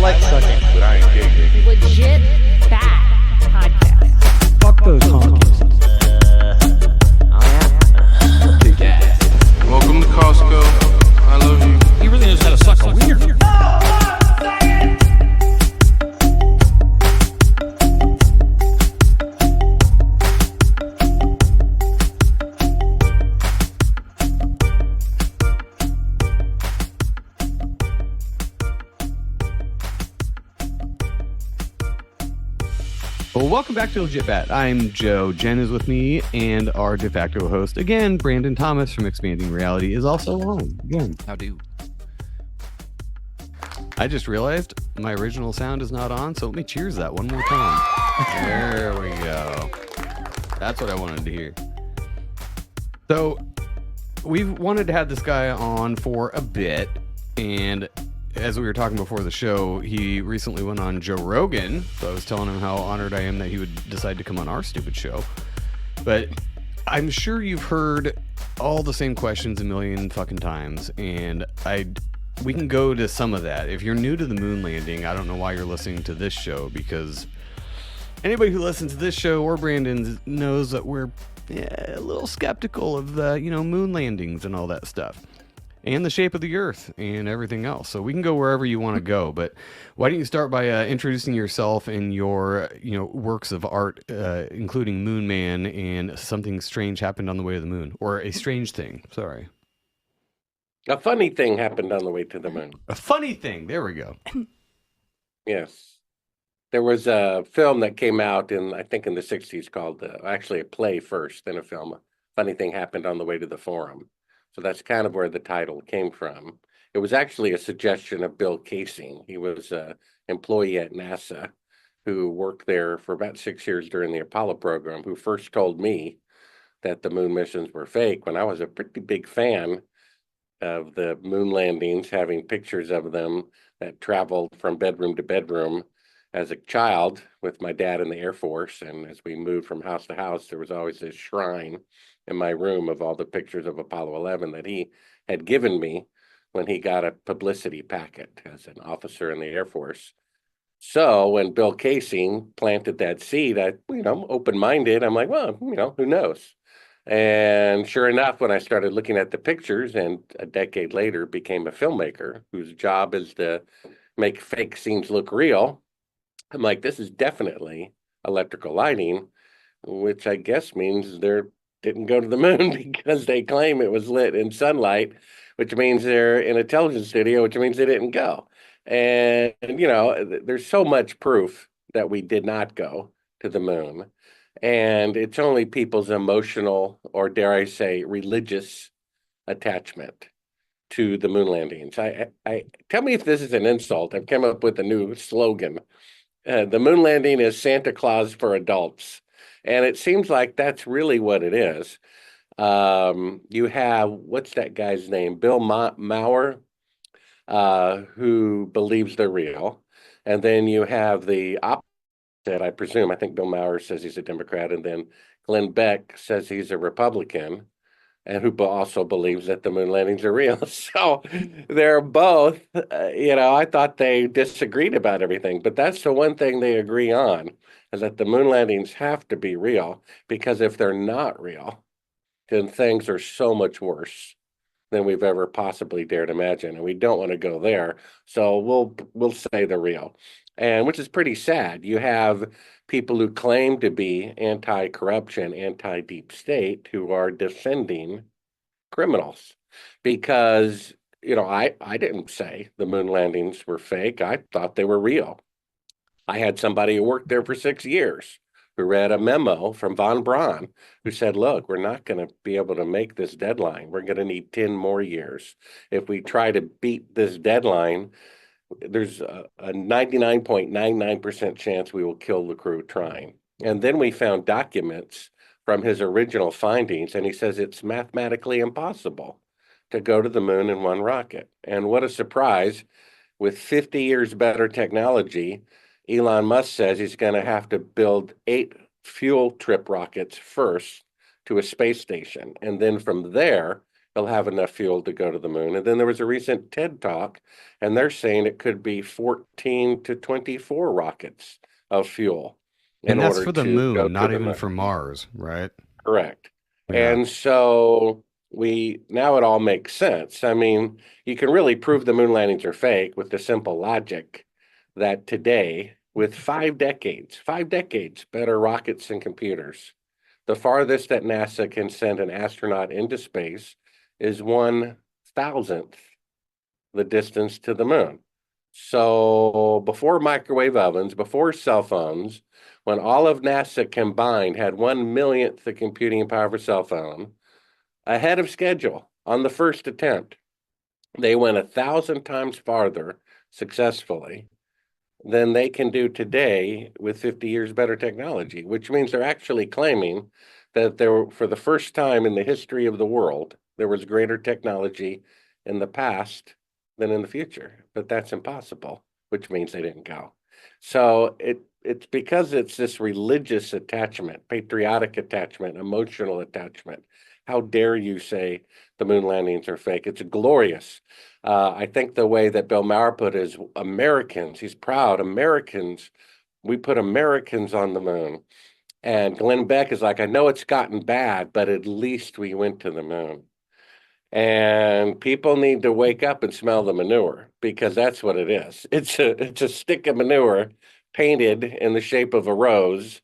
like sucking, but I ain't gay. Legit bad podcast. Fuck those honkies. Welcome to Costco. I love you. He really knows how to suck a wiener. Well, welcome back to Legit Bat. I'm Joe. Jen is with me, and our de facto host, again, Brandon Thomas from Expanding Reality, is also on. Again, How do? I just realized my original sound is not on, so let me cheers that one more time. There we go. That's what I wanted to hear. So, we've wanted to have this guy on for a bit, and as we were talking before the show, he recently went on Joe Rogan, so I was telling him how honored I am that he would decide to come on our stupid show. But I'm sure you've heard all the same questions a million fucking times, and we can go to some of that. If you're new to the moon landing, I don't know why you're listening to this show, because anybody who listens to this show or Brandon's knows that we're a little skeptical of the, moon landings and all that stuff. And the shape of the earth and everything else. So we can go wherever you want to go. But why don't you start by introducing yourself and your, works of art, including Moon Man and Something Strange Happened on the Way to the Moon. Or A Strange Thing, sorry. A funny thing happened on the way to the moon. A funny thing, there we go. Yes. There was a film that came out I think in the 60s called, actually a play first, then a film. A funny thing happened on the way to the Forum. So that's kind of where the title came from. It was actually a suggestion of Bill Casing. He was an employee at NASA who worked there for about 6 years during the Apollo program, who first told me that the moon missions were fake when I was a pretty big fan of the moon landings, having pictures of them that traveled from bedroom to bedroom as a child with my dad in the Air Force. And as we moved from house to house, there was always this shrine in my room of all the pictures of Apollo 11 that he had given me when he got a publicity packet as an officer in the Air Force. So when Bill Casing planted that seed, I, open-minded, I'm like, well, who knows? And sure enough, when I started looking at the pictures and a decade later became a filmmaker whose job is to make fake scenes look real, I'm like, this is definitely electrical lighting, which I guess means they're didn't go to the moon because they claim it was lit in sunlight, which means they're in a television studio, which means they didn't go. And, there's so much proof that we did not go to the moon. And it's only people's emotional, or dare I say, religious attachment to the moon landings. I tell me if this is an insult. I've come up with a new slogan. The moon landing is Santa Claus for adults. And it seems like that's really what it is. You have, what's that guy's name? Bill Maher, who believes they're real. And then you have the opposite, I presume. I think Bill Maher says he's a Democrat. And then Glenn Beck says he's a Republican, and who also believes that the moon landings are real. So they're both, I thought they disagreed about everything. But that's the one thing they agree on, is that the moon landings have to be real, because if they're not real, then things are so much worse than we've ever possibly dared imagine, and we don't want to go there. So we'll say they're real, and which is pretty sad. You have people who claim to be anti-corruption, anti-deep state, who are defending criminals, because I didn't say the moon landings were fake. I thought they were real. I had somebody who worked there for 6 years who read a memo from Von Braun who said, look, we're not going to be able to make this deadline. We're going to need 10 more years. If we try to beat this deadline, there's a 99.99% chance we will kill the crew trying. And then we found documents from his original findings, and he says it's mathematically impossible to go to the moon in one rocket. And what a surprise, with 50 years better technology, Elon Musk says he's going to have to build 8 fuel trip rockets first to a space station. And then from there, they'll have enough fuel to go to the moon. And then there was a recent TED talk, and they're saying it could be 14 to 24 rockets of fuel in And that's order for the to go moon, to not the even moon. for Mars, right? Correct. Yeah. And so now it all makes sense. I mean, you can really prove the moon landings are fake with the simple logic that today, with 5 decades, better rockets and computers, the farthest that NASA can send an astronaut into space is 1,000th the distance to the moon. So before microwave ovens, before cell phones, when all of NASA combined had 1 millionth the computing power of a cell phone, ahead of schedule on the first attempt, they went 1,000 times farther successfully than they can do today with 50 years better technology, which means they're actually claiming that for the first time in the history of the world, there was greater technology in the past than in the future. But that's impossible, which means they didn't go. So it's because it's this religious attachment, patriotic attachment, emotional attachment. How dare you say the moon landings are fake? It's glorious. I think the way that Bill Maher put it is Americans, he's proud, Americans, we put Americans on the moon. And Glenn Beck is like, I know it's gotten bad, but at least we went to the moon. And people need to wake up and smell the manure because that's what it is. It's a stick of manure painted in the shape of a rose,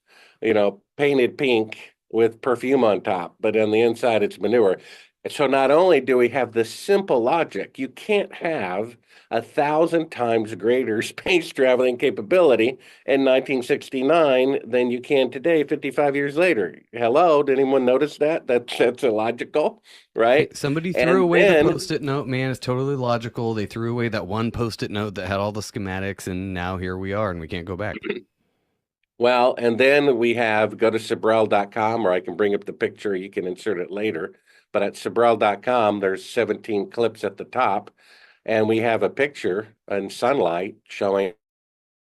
painted pink with perfume on top, but on the inside it's manure. And so not only do we have the simple logic, you can't have 1,000 times greater space traveling capability in 1969 than you can today, 55 years later. Hello, did anyone notice that? That's illogical, Hey, right? somebody threw And away the then, post-it note, man. It's totally logical. They threw away that one post-it note that had all the schematics, and now here we are, and we can't go back. well, and then we have go to Sibrel.com, or I can bring up the picture. You can insert it later. But at Sibrel.com, there's 17 clips at the top, and we have a picture in sunlight showing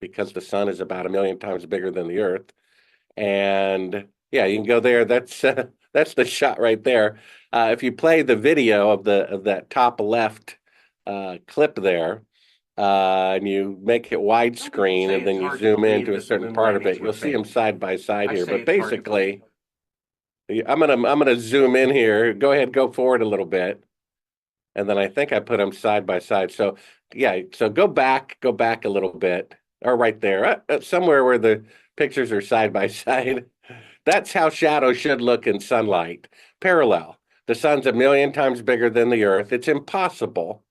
because the sun is about 1 million times bigger than the Earth. And yeah, you can go there. That's the shot right there. If you play the video of that top left clip there, and you make it widescreen, and then you zoom into a certain part of it, you'll see them side by side here. But basically, I'm gonna zoom in here. Go ahead, go forward a little bit, and then I think I put them side by side. So yeah, so go back a little bit, or right there, somewhere where the pictures are side by side. That's how shadows should look in sunlight. Parallel. The sun's 1 million times bigger than the Earth. It's impossible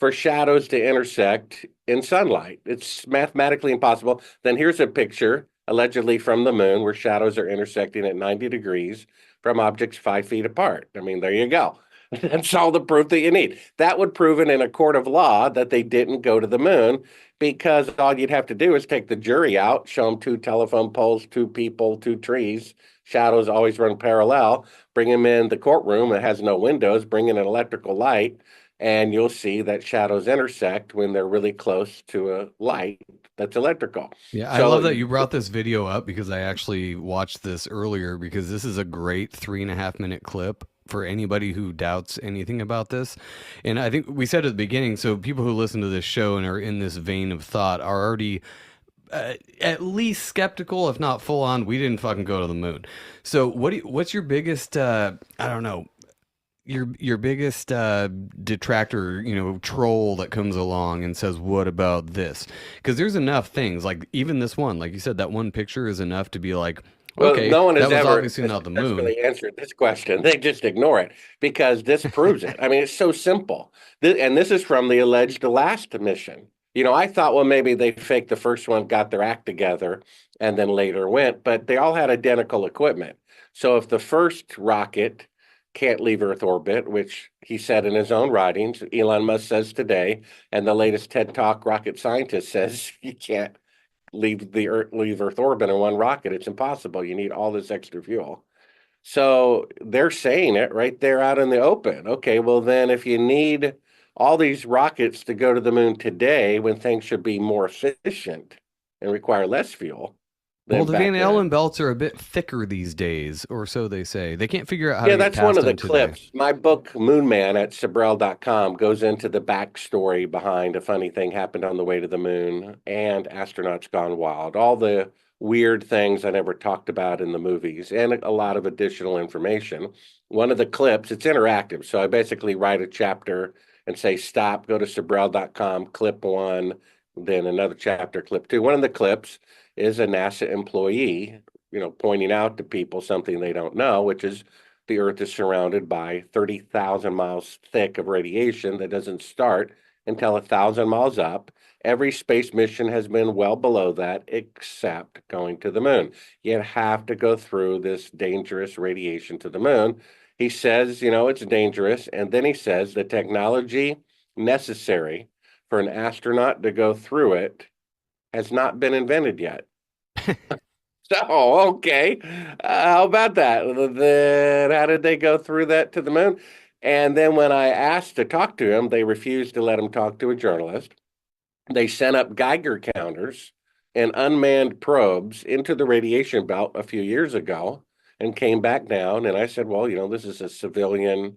for shadows to intersect in sunlight. It's mathematically impossible. Then here's a picture, allegedly from the moon, where shadows are intersecting at 90 degrees from objects 5 feet apart. I mean, there you go. That's all the proof that you need. That would prove it in a court of law that they didn't go to the moon because all you'd have to do is take the jury out, show them 2 telephone poles, 2 people, 2 trees. Shadows always run parallel. Bring them in the courtroom that has no windows, bring in an electrical light, and you'll see that shadows intersect when they're really close to a light that's electrical. Yeah, I So love that you brought this video up because I actually watched this earlier because this is a great 3.5 minute clip for anybody who doubts anything about this. And I think we said at the beginning, so people who listen to this show and are in this vein of thought are already at least skeptical, if not full on. We didn't fucking go to the moon. So what's your biggest, I don't know, your biggest detractor, troll that comes along and says, what about this? Because there's enough things, like even this one, like you said, that one picture is enough to be like, well, okay, no one has that was ever obviously not the moon. successfully answered this question. They just ignore it because this proves it. I mean, it's so simple. And this is from the alleged last mission. I thought, well, maybe they faked the first one, got their act together, and then later went, but they all had identical equipment. So if the first rocket can't leave Earth orbit, which he said in his own writings, Elon Musk says today, and the latest TED Talk rocket scientist says you can't leave Earth orbit in one rocket. It's impossible. You need all this extra fuel. So they're saying it right there out in the open. Okay, well then if you need all these rockets to go to the moon today when things should be more efficient and require less fuel, Well, than the back Van then. Allen belts are a bit thicker these days, or so they say. They can't figure out how Yeah, to get that's one past of the them today. clips. My book, Moon Man at Sibrel.com, goes into the backstory behind A Funny Thing Happened on the Way to the Moon and Astronauts Gone Wild. All the weird things I never talked about in the movies and a lot of additional information. One of the clips, it's interactive. So I basically write a chapter and say, stop, go to Sibrel.com, clip one, then another chapter, clip two. One of the clips is a NASA employee pointing out to people something they don't know, which is the Earth is surrounded by 30,000 miles thick of radiation that doesn't start until 1,000 miles up. Every space mission has been well below that, except going to the moon. You have to go through this dangerous radiation to the moon. He says, it's dangerous. And then he says the technology necessary for an astronaut to go through it has not been invented yet. So, okay. How about that? Then how did they go through that to the moon? And then when I asked to talk to him, they refused to let him talk to a journalist. They sent up Geiger counters and unmanned probes into the radiation belt a few years ago and came back down. And I said, well, this is a civilian,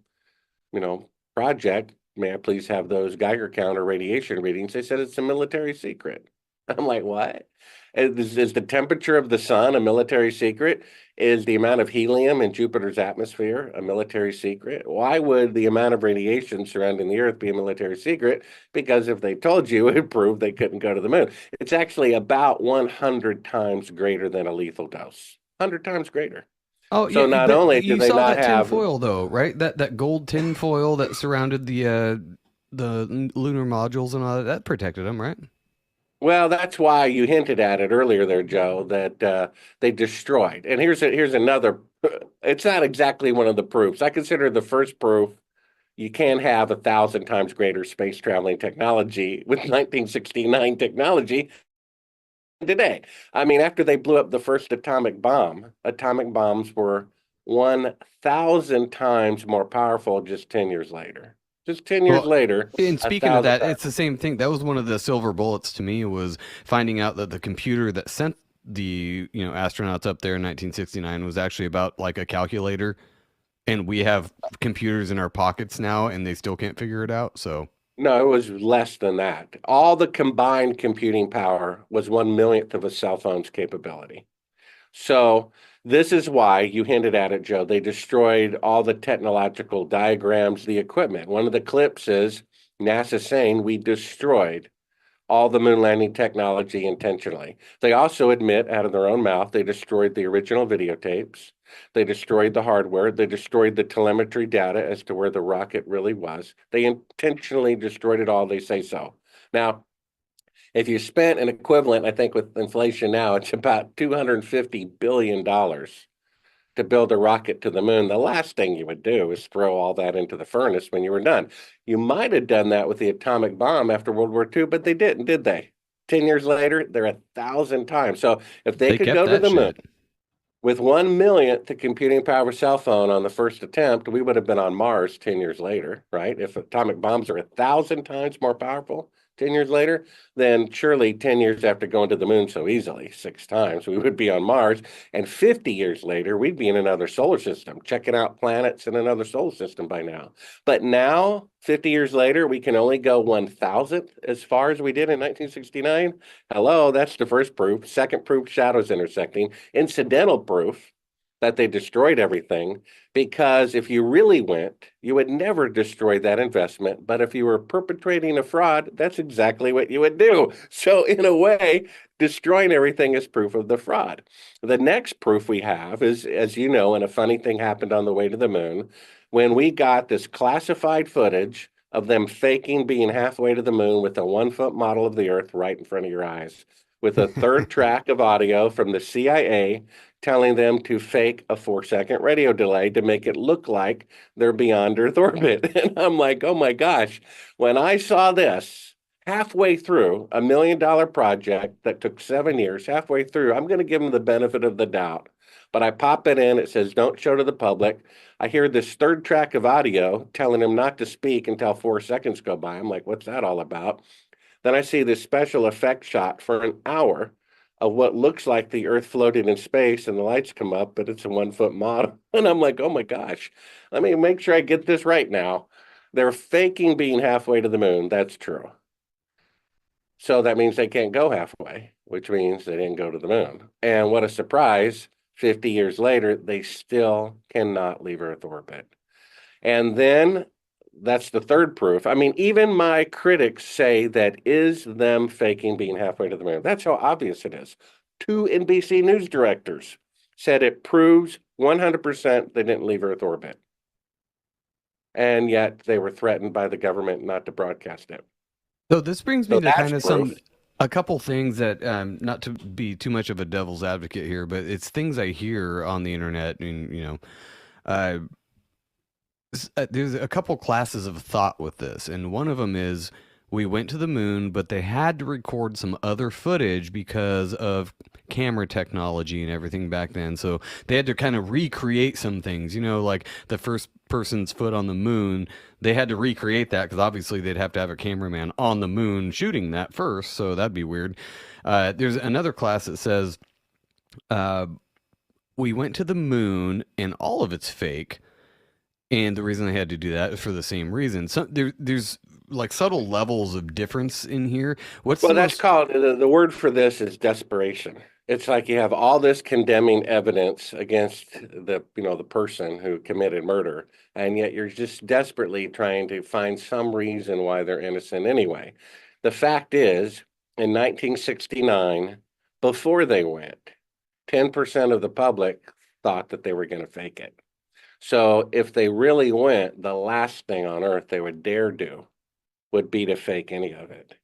project. May I please have those Geiger counter radiation readings? They said it's a military secret. I'm like, what? Is the temperature of the sun a military secret? Is the amount of helium in Jupiter's atmosphere a military secret? Why would the amount of radiation surrounding the Earth be a military secret? Because if they told you, it would prove they couldn't go to the moon. It's actually about 100 times greater than a lethal dose. 100 times greater. Oh So yeah, not but only do you they saw not that tin have, foil though, right? That gold tin foil that surrounded the lunar modules and all that, that protected them, right? well, that's why you hinted at it earlier there, Joe, that they destroyed. And here's another. It's not exactly one of the proofs. I consider the first proof you can have 1,000 times greater space traveling technology with 1969 technology today. I mean, after they blew up the first atomic bomb, atomic bombs were 1,000 times more powerful just 10 years later. Just 10 years Well, later, and a speaking of thousand that, times. it's the same thing. That was one of the silver bullets to me was finding out that the computer that sent the astronauts up there in 1969 was actually about like a calculator, and we have computers in our pockets now, and they still can't figure it out. So No, it was less than that. All the combined computing power was 1 millionth of a cell phone's capability. So this is why you hinted at it, Joe. They destroyed all the technological diagrams, the equipment. One of the clips is NASA saying we destroyed all the moon landing technology intentionally. They also admit out of their own mouth they destroyed the original videotapes. They destroyed the hardware. They destroyed the telemetry data as to where the rocket really was. They intentionally destroyed it all. They say so. Now, if you spent an equivalent, I think with inflation now, it's about $250 billion to build a rocket to the moon. The last thing you would do is throw all that into the furnace when you were done. You might have done that with the atomic bomb after World War II, but they didn't, did they? 10 years later, they're 1,000 times. So if they they could kept go to that the moon shit. with 1 millionth the computing power cell phone on the first attempt, we would have been on Mars 10 years later, right? If atomic bombs are 1,000 times more powerful 10 years later, then surely 10 years after going to the moon so easily, 6 times, we would be on Mars. And 50 years later, we'd be in another solar system, checking out planets in another solar system by now. But now, 50 years later, we can only go 1,000th as far as we did in 1969. Hello, that's the first proof. Second proof, shadows intersecting. Incidental proof that they destroyed everything, because if you really went, you would never destroy that investment. But if you were perpetrating a fraud, that's exactly what you would do. So, in a way, destroying everything is proof of the fraud. The next proof we have is, as you know, and a funny thing happened on the way to the moon, when we got this classified footage of them faking being halfway to the moon with a 1 foot model of the Earth right in front of your eyes, with a third track of audio from the CIA telling them to fake a 4 second radio delay to make it look like they're beyond Earth orbit. And I'm like, oh my gosh, when I saw this halfway through $1 million project that took 7 years, halfway through, I'm going to give them the benefit of the doubt. But I pop it in, it says, don't show to the public. I hear this third track of audio telling him not to speak until 4 seconds go by. I'm like, what's that all about? Then I see this special effect shot for an hour of what looks like the Earth floating in space and the lights come up, but it's a 1 foot model. And I'm like, oh my gosh, let me make sure I get this right now. They're faking being halfway to the moon. That's true. So that means they can't go halfway, which means they didn't go to the moon. And what a surprise, 50 years later, they still cannot leave Earth orbit. And then that's the third proof. I mean, even my critics say that is them faking being halfway to the moon. That's how obvious it is. Two NBC News directors said it proves 100% they didn't leave Earth orbit. And yet they were threatened by the government not to broadcast it. So this brings me So to that's kind of proof. a couple things that, not to be too much of a devil's advocate here, but it's things I hear on the internet, and uh, there's a couple classes of thought with this, and one of them is we went to the moon, but they had to record some other footage because of camera technology and everything back then. So they had to kind of recreate some things, like the first person's foot on the moon. They had to recreate that because obviously they'd have to have a cameraman on the moon shooting that first. So that'd be weird. There's another class that says we went to the moon and all of it's fake. And the reason they had to do that is for the same reason. So there's like subtle levels of difference in here. What's Well, the that's most? called the word for this is desperation. It's like you have all this condemning evidence against the person who committed murder, and yet you're just desperately trying to find some reason why they're innocent anyway. The fact is, in 1969, before they went, 10% of the public thought that they were going to fake it. So if they really went, the last thing on earth they would dare do would be to fake any of it.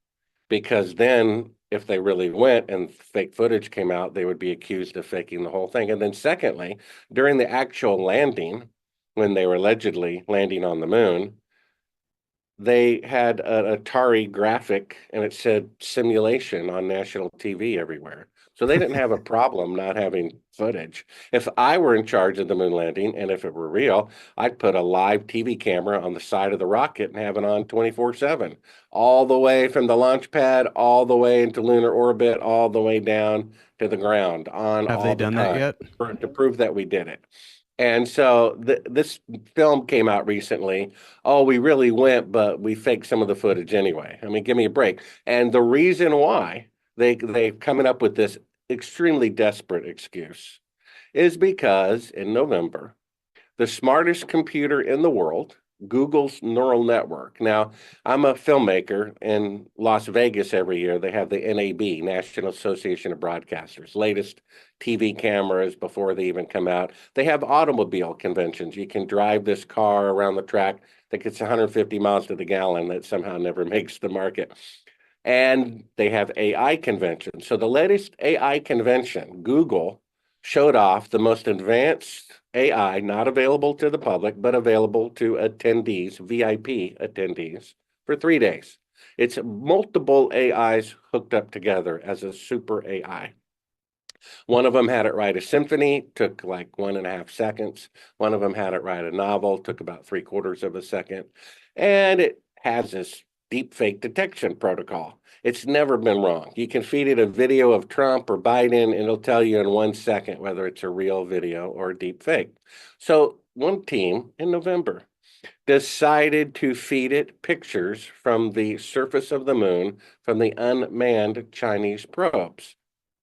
Because then if they really went and fake footage came out, they would be accused of faking the whole thing. And then secondly, during the actual landing, when they were allegedly landing on the moon, they had an Atari graphic and it said simulation on national TV everywhere. So they didn't have a problem not having footage. If I were in charge of the moon landing and if it were real, I'd put a live TV camera on the side of the rocket and have it on 24/7, all the way from the launch pad, all the way into lunar orbit, all the way down to the ground on Have all they the done that time yet? to prove that we did it. And so this film came out recently. Oh, we really went, but we faked some of the footage anyway. I mean, give me a break. And the reason why they coming up with this extremely desperate excuse is because in November, the smartest computer in the world, Google's neural network. Now, I'm a filmmaker in Las Vegas every year. They have the NAB, National Association of Broadcasters, latest TV cameras before they even come out. They have automobile conventions. You can drive this car around the track that gets 150 miles to the gallon that somehow never makes the market. And they have AI conventions. So the latest AI convention, Google showed off the most advanced AI, not available to the public, but available to attendees, VIP attendees, for 3 days. It's multiple AIs hooked up together as a super AI. One of them had it write a symphony, took like 1.5 seconds. One of them had it write a novel, took about 3/4 of a second. And it has this deep fake detection protocol. It's never been wrong. You can feed it a video of Trump or Biden, and it'll tell you in 1 second whether it's a real video or a deep fake. So one team in November decided to feed it pictures from the surface of the moon from the unmanned Chinese probes.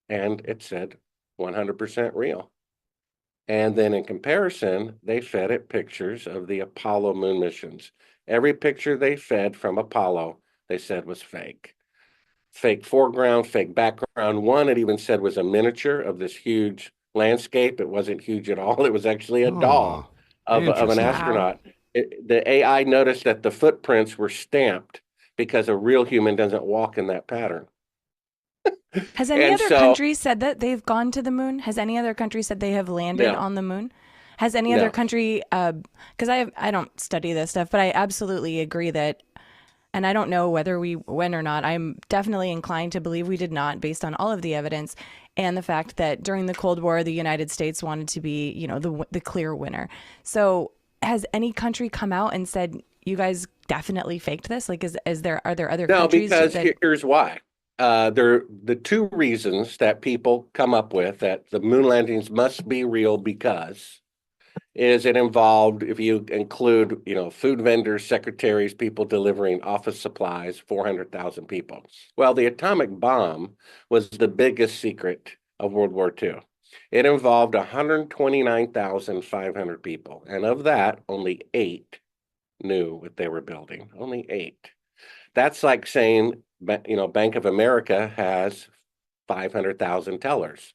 And it said 100% real. And then in comparison, they fed it pictures of the Apollo moon missions. Every picture they fed from Apollo, they said was fake. Fake foreground, fake background. One, it even said was a miniature of this huge landscape. It wasn't huge at all. It was actually a Oh, doll of an interesting. astronaut. The AI noticed that the footprints were stamped because a real human doesn't walk in that pattern. Has any And other so, country said that they've gone to the moon? Has any other country said they have landed no, on the moon? Has any other no. country, because I don't study this stuff, but I absolutely agree that, and I don't know whether we went or not. I'm definitely inclined to believe we did not, based on all of the evidence and the fact that during the Cold War, the United States wanted to be, the clear winner. So has any country come out and said, you guys definitely faked this? Like, are there other No, countries because that? here's why. They're the two reasons that people come up with that the moon landings must be real because is it involved, if you include, food vendors, secretaries, people delivering office supplies, 400,000 people. Well, the atomic bomb was the biggest secret of World War II. It involved 129,500 people, and of that, only 8 knew what they were building. Only 8. That's like saying, Bank of America has 500,000 tellers.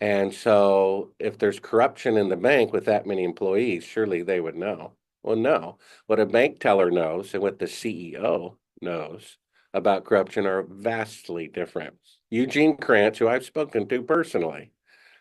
And so if there's corruption in the bank with that many employees, surely they would know. Well, no. What a bank teller knows and what the CEO knows about corruption are vastly different. Eugene Krantz, who I've spoken to personally,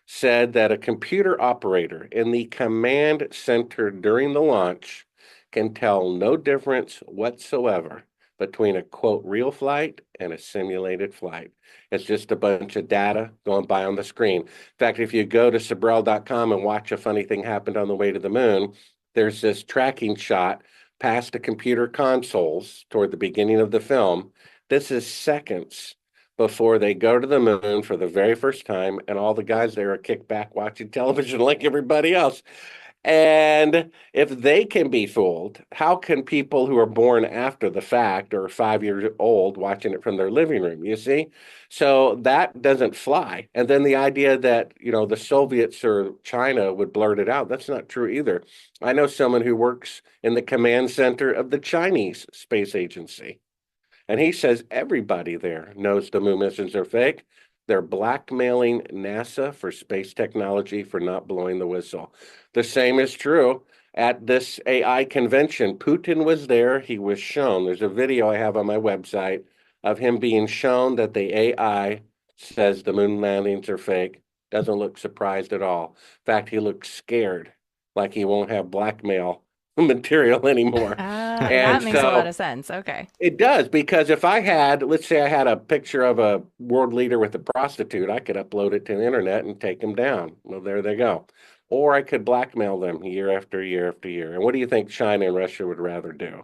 said that a computer operator in the command center during the launch can tell no difference whatsoever between a quote real flight and a simulated flight. It's just a bunch of data going by on the screen. In fact, if you go to Sibrel.com and watch a funny thing happened on the way to the moon, there's this tracking shot past the computer consoles toward the beginning of the film. This is seconds before they go to the moon for the very first time, and all the guys there are kicked back watching television like everybody else. And if they can be fooled, how can people who are born after the fact or 5 years old watching it from their living room? You see? So that doesn't fly. And then the idea that, the Soviets or China would blurt it out, that's not true either. I know someone who works in the command center of the Chinese Space Agency. And he says everybody there knows the moon missions are fake. They're blackmailing NASA for space technology for not blowing the whistle. The same is true at this AI convention. Putin was there. He was shown. There's a video I have on my website of him being shown that the AI says the moon landings are fake. Doesn't look surprised at all. In fact, he looks scared, like he won't have blackmail material anymore. That makes a lot of sense. Okay. It does, because if let's say I had a picture of a world leader with a prostitute, I could upload it to the internet and take them down. Well, there they go. Or I could blackmail them year after year after year. And what do you think China and Russia would rather do?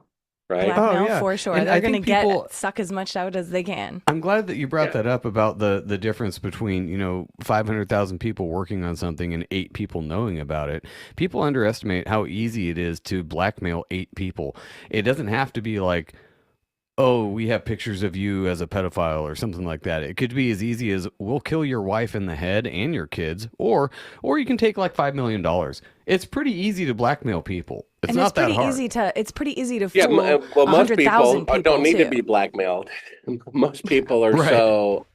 Right? Blackmail yeah. for sure. And They're I going to think suck as much out as they can. I'm glad that you brought that up about the difference between 500,000 people working on something and 8 people knowing about it. People underestimate how easy it is to blackmail 8 people. It doesn't have to be like, oh, we have pictures of you as a pedophile or something like that. It could be as easy as we'll kill your wife in the head and your kids, or you can take like $5 million. It's pretty easy to blackmail people. It's not that hard. It's pretty easy to Yeah, fool most people 100,000 don't need too. to be blackmailed. Most people are Right. so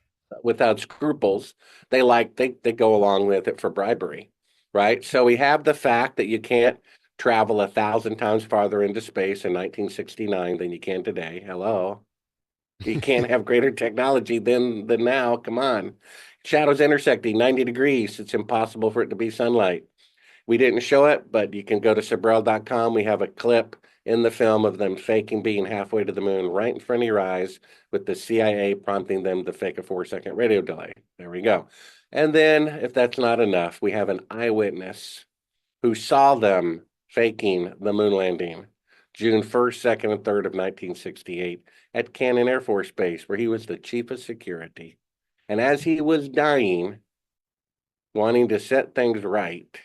without scruples. They go along with it for bribery, right? So we have the fact that you can't travel 1,000 times farther into space in 1969 than you can today. Hello. You can't have greater technology than now. Come on. Shadows intersecting 90 degrees. It's impossible for it to be sunlight. We didn't show it, but you can go to Sibrel.com. We have a clip in the film of them faking being halfway to the moon right in front of your eyes with the CIA prompting them to fake a 4-second radio delay. There we go. And then, if that's not enough, we have an eyewitness who saw them faking the moon landing June 1st, 2nd, and 3rd of 1968 at Cannon Air Force Base, where he was the chief of security. And as he was dying, wanting to set things right,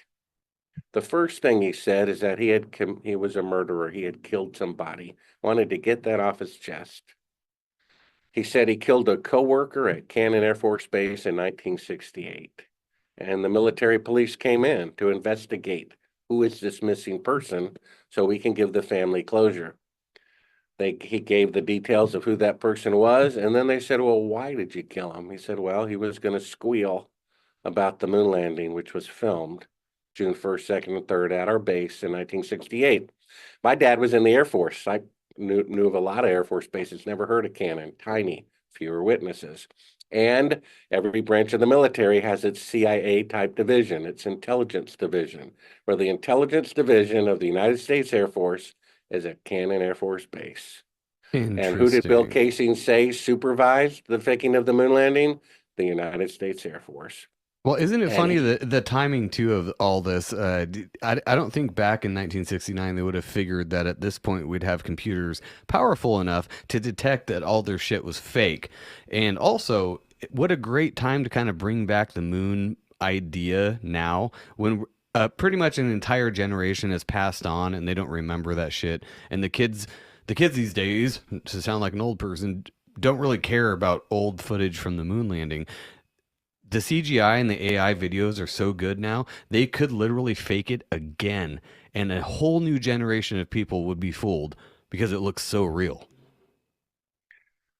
the first thing he said is that he was a murderer. He had killed somebody, wanted to get that off his chest. He said he killed a coworker at Cannon Air Force Base in 1968. And the military police came in to investigate who is this missing person so we can give the family closure. He gave the details of who that person was, and then they said, well, why did you kill him? He said, well, he was going to squeal about the moon landing, which was filmed June 1st, 2nd, and 3rd at our base in 1968. My dad was in the Air Force. I knew of a lot of Air Force bases, never heard of Cannon, tiny, fewer witnesses. And every branch of the military has its CIA type division, its intelligence division, where the intelligence division of the United States Air Force is at Cannon Air Force Base. And who did Bill Casey say supervised the faking of the moon landing? The United States Air Force. Well, isn't it And funny the timing too of all this? I don't think back in 1969 they would have figured that at this point we'd have computers powerful enough to detect that all their shit was fake. And also, what a great time to kind of bring back the moon idea now when pretty much an entire generation has passed on and they don't remember that shit. And the kids these days, to sound like an old person, don't really care about old footage from the moon landing. The CGI and the AI videos are so good now, they could literally fake it again, and a whole new generation of people would be fooled because it looks so real.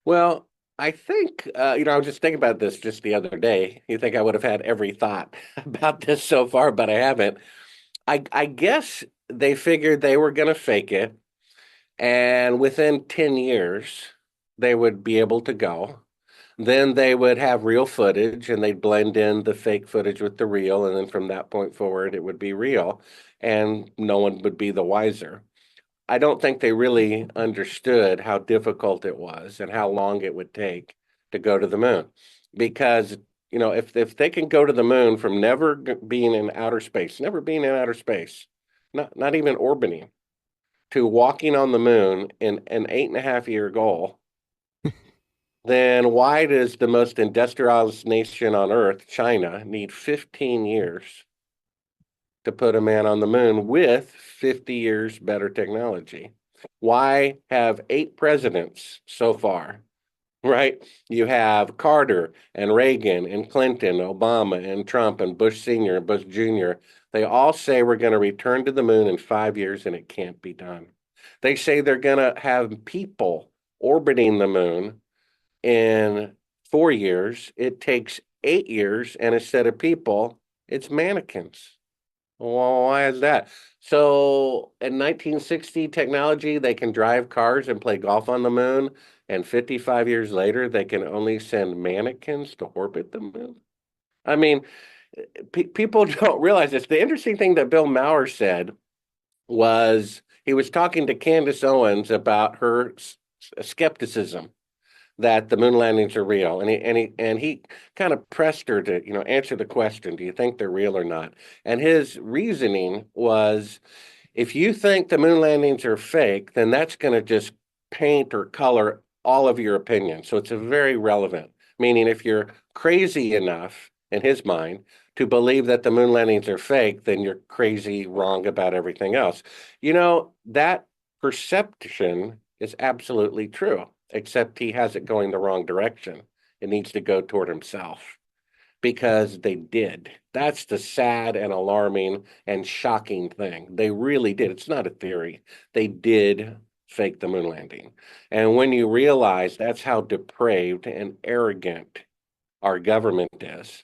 well, I think I was just thinking about this just the other day. You think I would have had every thought about this so far, but I haven't. I guess they figured they were going to fake it, and within 10 years, they would be able to go. Then they would have real footage and they'd blend in the fake footage with the real. And then from that point forward, it would be real and no one would be the wiser. I don't think they really understood how difficult it was and how long it would take to go to the moon. Because, if they can go to the moon from never being in outer space, never being in outer space, not even orbiting, to walking on the moon in an 8.5 year goal, then why does the most industrialized nation on earth, China, need 15 years to put a man on the moon with 50 years better technology? Why have 8 presidents so far, right? You have Carter and Reagan and Clinton, Obama and Trump and Bush Sr. and Bush Jr. They all say we're going to return to the moon in 5 years and it can't be done. They say they're going to have people orbiting the moon in 4 years. It takes 8 years, and instead of people, it's mannequins. Well, why is that? So in 1960 technology, they can drive cars and play golf on the moon, and 55 years later, they can only send mannequins to orbit the moon. I mean, people don't realize this. The interesting thing that Bill Maher said was he was talking to Candace Owens about her skepticism that the moon landings are real, and he kind of pressed her to answer the question, do you think they're real or not? And his reasoning was, if you think the moon landings are fake, then that's going to just paint or color all of your opinions. So it's a very relevant, meaning if you're crazy enough in his mind to believe that the moon landings are fake, then you're crazy wrong about everything else. That perception is absolutely true, except he has it going the wrong direction. It needs to go toward himself because they did. That's the sad and alarming and shocking thing. They really did. It's not a theory. They did fake the moon landing. And when you realize that's how depraved and arrogant our government is,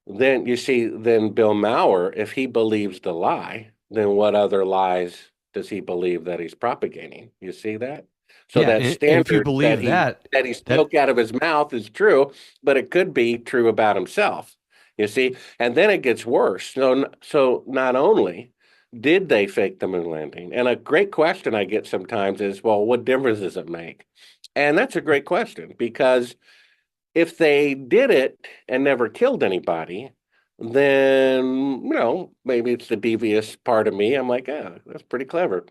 then you see, then Bill Maher, if he believes the lie, then what other lies does he believe that he's propagating? You see that? So Yeah, that and if you standard believe that he spoke out of his mouth is true, but it could be true about himself. You see, and then it gets worse. So not only did they fake the moon landing, and a great question I get sometimes is, well, what difference does it make? And that's a great question, because if they did it and never killed anybody, then maybe it's the devious part of me. I'm like, oh, that's pretty clever.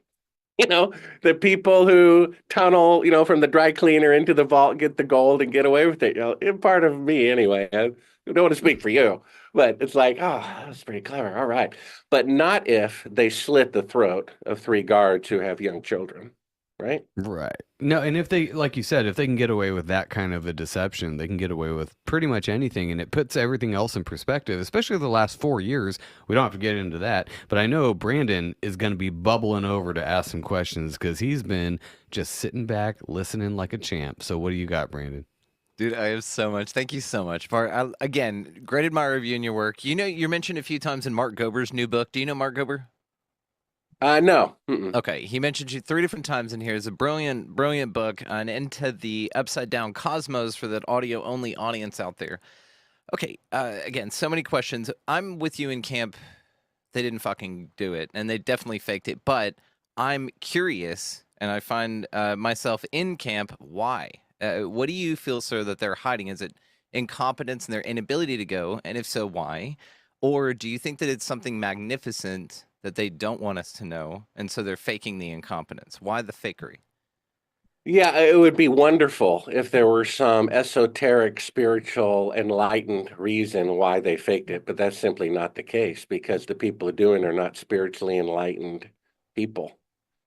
The people who tunnel, from the dry cleaner into the vault, get the gold and get away with it. Part of me anyway. I don't want to speak for you, but it's like, oh, that's pretty clever. All right. But not if they slit the throat of 3 guards who have young children, right? Right. No, and if they, like you said, if they can get away with that kind of a deception, they can get away with pretty much anything, and it puts everything else in perspective, especially the last 4 years. We don't have to get into that, but I know Brandon is going to be bubbling over to ask some questions because he's been just sitting back, listening like a champ. So what do you got, Brandon? Dude, I have so much. Thank you so much, Bart. Again, great admire of you and your work. You're mentioned a few times in Mark Gober's new book. Do you know Mark Gober? No. Mm-mm. Okay, he mentioned you 3 different times in here. It's a brilliant, brilliant book on Into the Upside Down Cosmos for that audio-only audience out there. Okay, again, so many questions. I'm with you in camp. They didn't fucking do it, and they definitely faked it. But I'm curious, and I find myself in camp. Why? What do you feel, sir, that they're hiding? Is it incompetence and their inability to go? And if so, why? Or do you think that it's something magnificent that they don't want us to know, and so they're faking the incompetence? Why the fakery? Yeah, it would be wonderful if there were some esoteric, spiritual, enlightened reason why they faked it, but that's simply not the case because the people doing it are not spiritually enlightened people,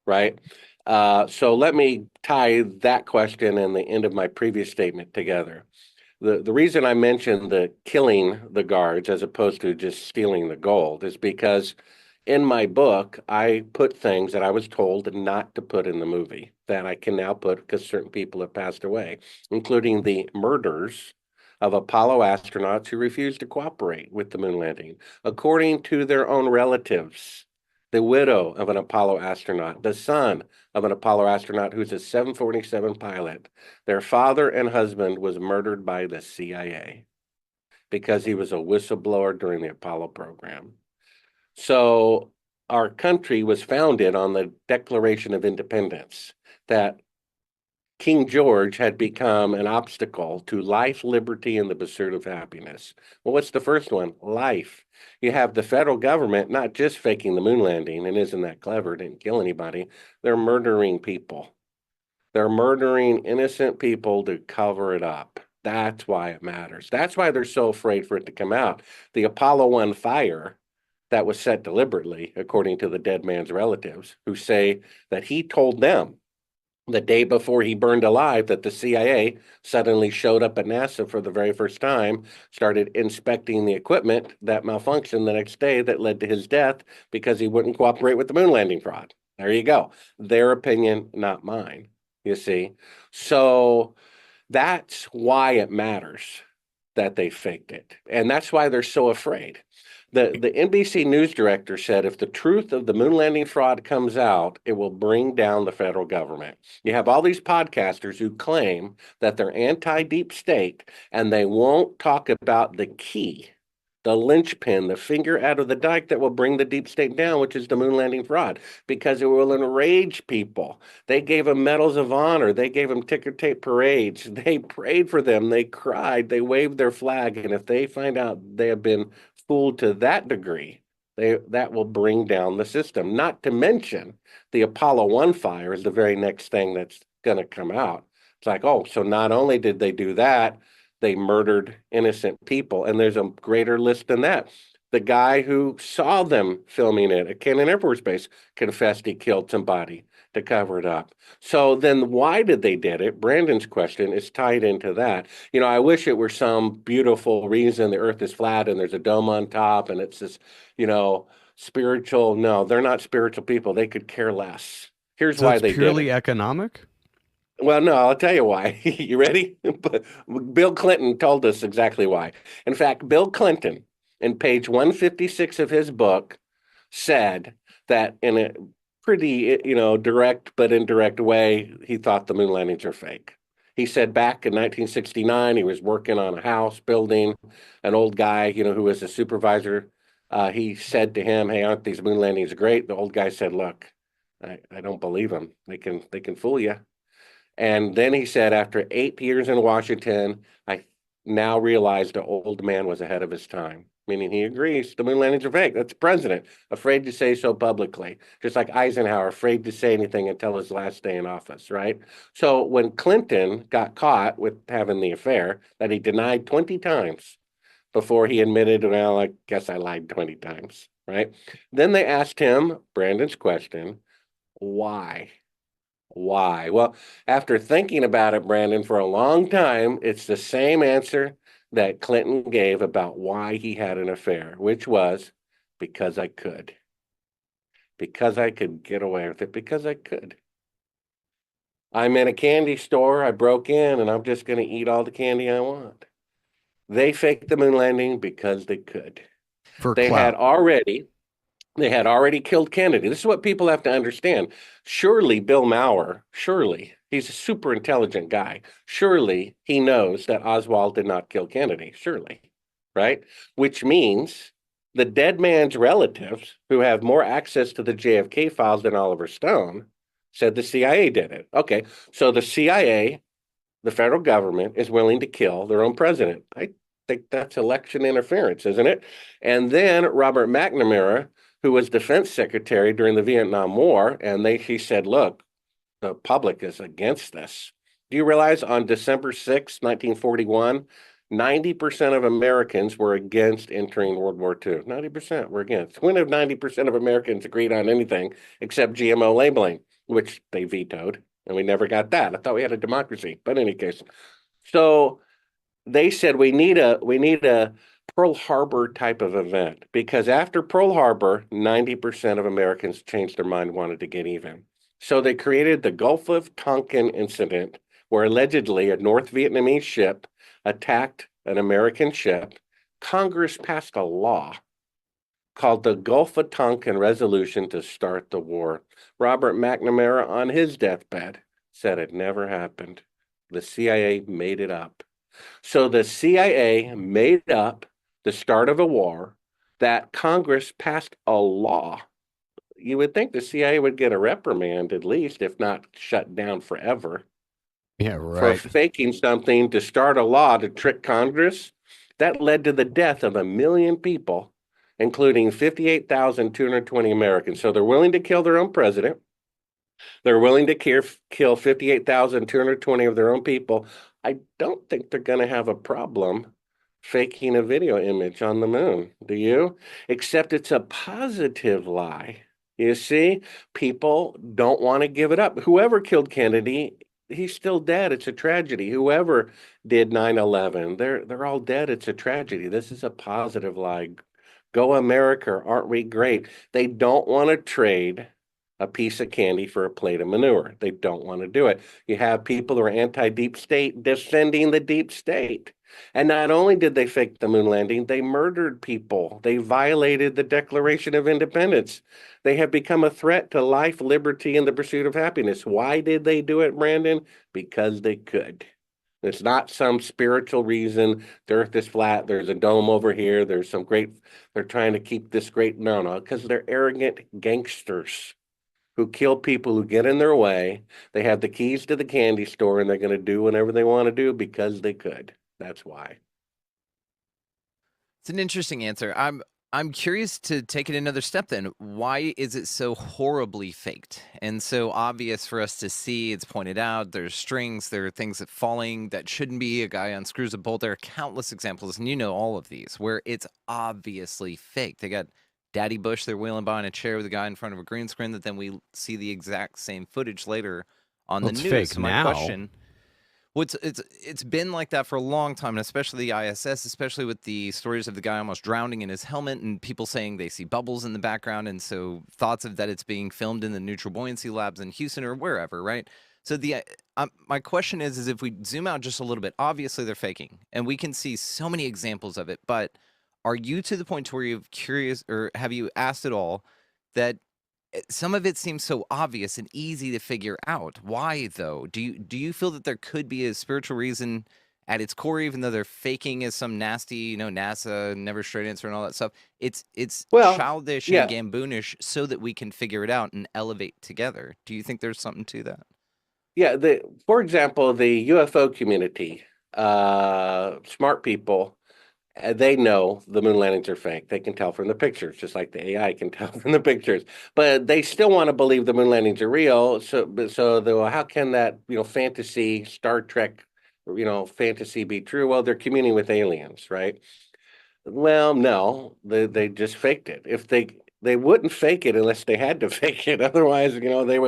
right? So let me tie that question and the end of my previous statement together. The reason I mentioned the killing the guards as opposed to just stealing the gold is because in my book, I put things that I was told not to put in the movie that I can now put because certain people have passed away, including the murders of Apollo astronauts who refused to cooperate with the moon landing, according to their own relatives. The widow of an Apollo astronaut, the son of an Apollo astronaut who's a 747 pilot, their father and husband was murdered by the CIA because he was a whistleblower during the Apollo program. So our country was founded on the Declaration of Independence, that King George had become an obstacle to life, liberty, and the pursuit of happiness. Well, what's the first one? Life. You have the federal government not just faking the moon landing, and isn't that clever, didn't kill anybody. They're murdering people. They're murdering innocent people to cover it up. That's why it matters. That's why they're so afraid for it to come out. The Apollo 1 fire that was set deliberately, according to the dead man's relatives, who say that he told them the day before he burned alive that the CIA suddenly showed up at NASA for the very first time, started inspecting the equipment that malfunctioned the next day that led to his death because he wouldn't cooperate with the moon landing fraud. There you go. Their opinion, not mine, you see. So that's why it matters that they faked it. And that's why they're so afraid. The NBC news director said if the truth of the moon landing fraud comes out, it will bring down the federal government. You have all these podcasters who claim that they're anti-deep state and they won't talk about the key, the linchpin, the finger out of the dike that will bring the deep state down, which is the moon landing fraud, because it will enrage people. They gave them medals of honor. They gave them ticker tape parades. They prayed for them. They cried. They waved their flag. And if they find out they have been fooled to that degree, that will bring down the system. Not to mention the Apollo 1 fire is the very next thing that's going to come out. It's like, oh, so not only did they do that, they murdered innocent people. And there's a greater list than that. The guy who saw them filming it at Cannon Air Force Base confessed he killed somebody to cover it up. So then why did they did it? Brandon's question is tied into that. You know, I wish it were some beautiful reason the earth is flat and there's a dome on top and it's this, spiritual. No, they're not spiritual people. They could care less. Here's So why it's they did purely it. economic? Well, no, I'll tell you why. You ready? Bill Clinton told us exactly why. In fact, Bill Clinton, in page 156 of his book, said that in a pretty, direct but indirect way, he thought the moon landings are fake. He said back in 1969, he was working on a house building. An old guy, who was a supervisor, he said to him, "Hey, aren't these moon landings great?" The old guy said, "Look, I don't believe them. They can fool you." And then he said, after 8 years in Washington, I now realized the old man was ahead of his time, meaning he agrees the moon landings are fake. That's the president, afraid to say so publicly, just like Eisenhower, afraid to say anything until his last day in office, right? So when Clinton got caught with having the affair that he denied 20 times before he admitted, well, I guess I lied 20 times, right? Then they asked him, Brandon's question, why? Why? Well, after thinking about it, Brandon, for a long time, it's the same answer that Clinton gave about why he had an affair, which was because I could. Because I could get away with it, because I could. I'm in a candy store, I broke in, and I'm just going to eat all the candy I want. They faked the moon landing because they could. For They clout. They had already killed Kennedy. This is what people have to understand. Surely Bill Maurer, he's a super intelligent guy. Surely he knows that Oswald did not kill Kennedy. Surely, right? Which means the dead man's relatives, who have more access to the JFK files than Oliver Stone, said the CIA did it. Okay, so the CIA the federal government is willing to kill their own president. I think that's election interference, isn't it? And then Robert McNamara, who was defense secretary during the Vietnam War, and he said, look, the public is against this. Do you realize on December 6, 1941, 90% of Americans were against entering World War II? 90% were against. When have 90% of Americans agreed on anything except GMO labeling, which they vetoed, and we never got that? I thought we had a democracy, but in any case. So they said we need a Pearl Harbor type of event, because after Pearl Harbor, 90% of Americans changed their mind, wanted to get even. So they created the Gulf of Tonkin incident, where allegedly a North Vietnamese ship attacked an American ship. Congress passed a law called the Gulf of Tonkin Resolution to start the war. Robert McNamara, on his deathbed, said it never happened. The CIA made it up. So the CIA made up the start of a war that Congress passed a law. You would think the CIA would get a reprimand at least, if not shut down forever, Yeah, for right. faking something to start a law to trick Congress. That led to the death of 1 million people, including 58,220 Americans. So they're willing to kill their own president. They're willing to kill 58,220 of their own people. I don't think they're going to have a problem faking a video image on the moon. Do you? Except it's a positive lie. You see, people don't want to give it up. Whoever killed Kennedy, he's still dead. It's a tragedy. Whoever did 9/11, they're all dead. It's a tragedy. This is a positive lie. Go America, aren't we great? They don't want to trade a piece of candy for a plate of manure. They don't want to do it. You have people who are anti-deep state defending the deep state. And not only did they fake the moon landing, they murdered people. They violated the Declaration of Independence. They have become a threat to life, liberty, and the pursuit of happiness. Why did they do it, Brandon? Because they could. It's not some spiritual reason. The earth is flat. There's a dome over here. There's some great, they're trying to keep this great, no, because they're arrogant gangsters who kill people who get in their way. They have the keys to the candy store, and they're going to do whatever they want to do because they could. That's why. It's an interesting answer. I'm curious to take it another step then. Why is it so horribly faked and so obvious for us to see? It's pointed out, there's strings, there are things that falling that shouldn't be. A guy unscrews a bolt. There are countless examples, and you know all of these, where it's obviously fake. They got Daddy Bush, they're wheeling behind a chair with a guy in front of a green screen that then we see the exact same footage later on Well, the it's news. fake So my now. question, well, it's been like that for a long time, and especially the ISS, especially with the stories of the guy almost drowning in his helmet, and people saying they see bubbles in the background, and so thoughts of that it's being filmed in the neutral buoyancy labs in Houston or wherever, right? So my question is if we zoom out just a little bit, obviously they're faking, and we can see so many examples of it. But are you to the point to where you're curious, or have you asked at all that some of it seems so obvious and easy to figure out? Why though? Do you feel that there could be a spiritual reason at its core, even though they're faking as some nasty, NASA never straight answer and all that stuff? It's Well, childish and yeah, gamboonish so that we can figure it out and elevate together. Do you think there's something to that? yeah. For example, the UFO community, smart people, they know the moon landings are fake. They can tell from the pictures, just like the AI can tell from the pictures. But they still want to believe the moon landings are real. How can that fantasy Star Trek fantasy be true? Well, they're communing with aliens, right? Well, no, they just faked it. If they wouldn't fake it unless they had to fake it. Otherwise, they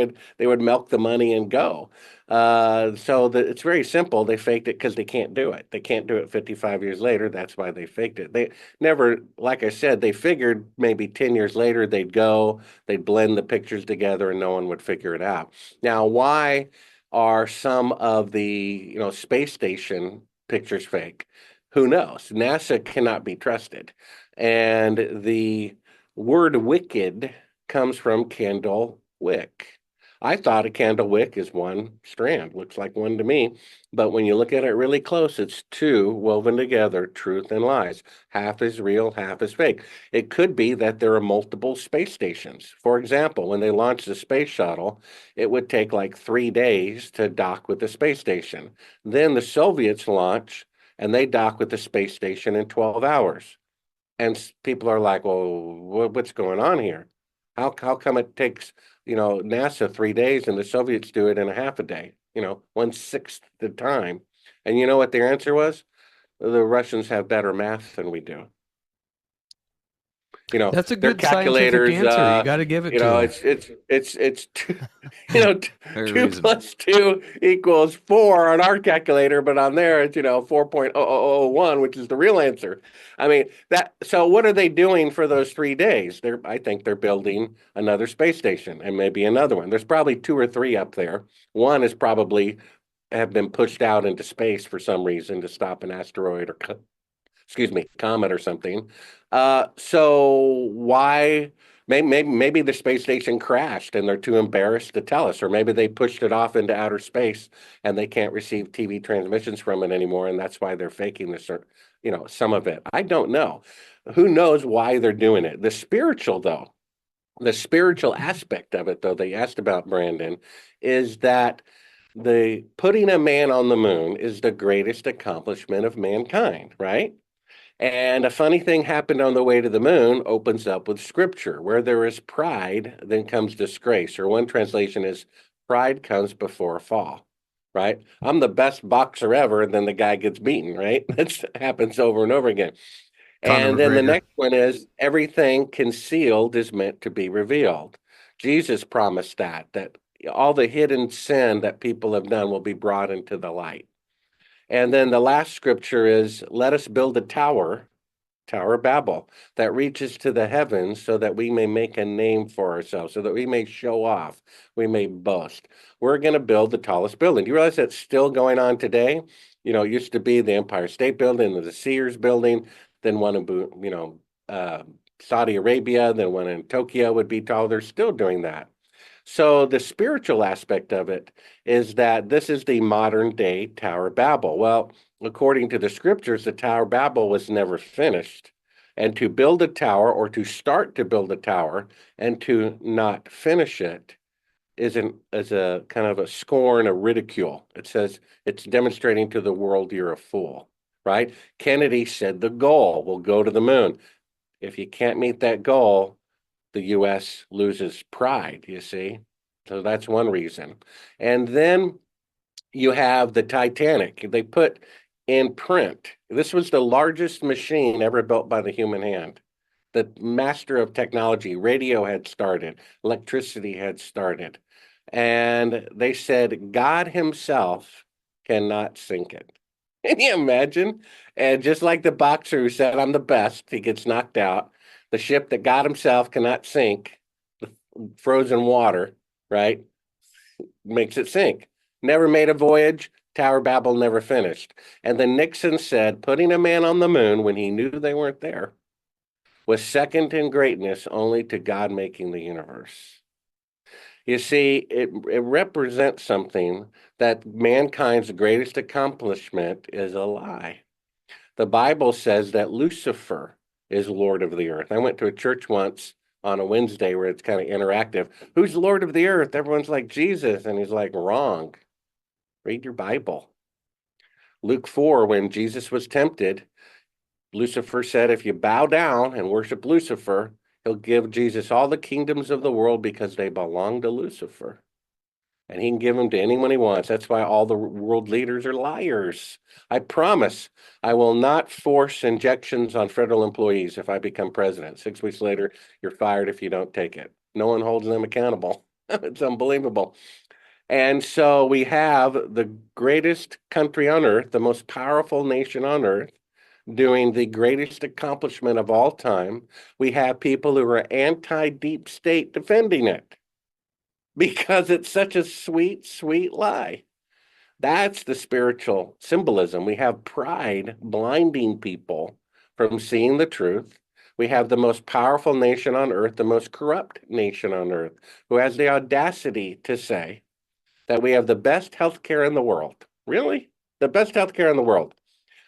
would milk the money and go. It's very simple. They faked it because they can't do it. They can't do it 55 years later. That's why they faked it. They never, like I said, they figured maybe 10 years later they'd blend the pictures together and no one would figure it out. Now, why are some of the space station pictures fake? Who knows? NASA cannot be trusted. And the word wicked comes from Kendall Wick. I thought a candle wick is one strand. Looks like one to me. But when you look at it really close, it's two woven together, truth and lies. Half is real, half is fake. It could be that there are multiple space stations. For example, when they launched the space shuttle, it would take like 3 days to dock with the space station. Then the Soviets launch and they dock with the space station in 12 hours. And people are like, well, what's going on here? How come it takes, NASA 3 days and the Soviets do it in a half a day, 1/6 the time? And you know what their answer was? The Russians have better math than we do. That's a Their good scientific calculators, answer. You got to give it to them. it's two, you know, t- Very two reasonable. plus two equals 4 on our calculator, but on there it's 4.0001, which is the real answer. I mean so what are they doing for those 3 days? I think they're building another space station and maybe another one. There's probably 2 or 3 up there. One is probably have been pushed out into space for some reason to stop an asteroid or comet or something. So why? Maybe the space station crashed and they're too embarrassed to tell us, or maybe they pushed it off into outer space and they can't receive TV transmissions from it anymore, and that's why they're faking this, or some of it. I don't know. Who knows why they're doing it? The spiritual aspect of it, though, they asked about, Brandon, is that the putting a man on the moon is the greatest accomplishment of mankind, right? And a funny thing happened on the way to the moon opens up with scripture. Where there is pride, then comes disgrace. Or one translation is, pride comes before a fall, right? I'm the best boxer ever, and then the guy gets beaten, right? That happens over and over again. Conor And then the McGregor. next one is, everything concealed is meant to be revealed. Jesus promised that all the hidden sin that people have done will be brought into the light. And then the last scripture is, let us build a tower, Tower of Babel, that reaches to the heavens so that we may make a name for ourselves, so that we may show off, we may boast. We're going to build the tallest building. Do you realize that's still going on today? It used to be the Empire State Building, the Sears Building, then one in, Saudi Arabia, then one in Tokyo would be tall. They're still doing that. So the spiritual aspect of it is that this is the modern day Tower of Babel. Well, according to the scriptures, the Tower of Babel was never finished. And to build a tower, or to start to build a tower and to not finish it, is a kind of a scorn, a ridicule. It says it's demonstrating to the world you're a fool, right? Kennedy said the goal will go to the moon. If you can't meet that goal, the U.S. loses pride, you see. So that's one reason. And then you have the Titanic. They put in print. This was the largest machine ever built by the human hand. The master of technology, radio had started, electricity had started. And they said God himself cannot sink it. Can you imagine? And just like the boxer who said, I'm the best, he gets knocked out. The ship that God himself cannot sink, the frozen water, right, makes it sink. Never made a voyage. Tower Babel never finished. And then Nixon said, putting a man on the moon when he knew they weren't there was second in greatness only to God making the universe. You see, it represents something that mankind's greatest accomplishment is a lie. The Bible says that Lucifer is Lord of the earth. I went to a church once on a Wednesday where it's kind of interactive. Who's Lord of the earth? Everyone's like, Jesus. And he's like, wrong. Read your Bible. Luke 4, when Jesus was tempted, Lucifer said, if you bow down and worship Lucifer, he'll give Jesus all the kingdoms of the world because they belong to Lucifer. And he can give them to anyone he wants. That's why all the world leaders are liars. I promise I will not force injections on federal employees if I become president. 6 weeks later, you're fired if you don't take it. No one holds them accountable. It's unbelievable. And so we have the greatest country on earth, the most powerful nation on earth, doing the greatest accomplishment of all time. We have people who are anti-deep state defending it because it's such a sweet, sweet lie. That's the spiritual symbolism. We have pride blinding people from seeing the truth. We have the most powerful nation on earth, the most corrupt nation on earth, who has the audacity to say that we have the best healthcare in the world. Really? The best healthcare in the world.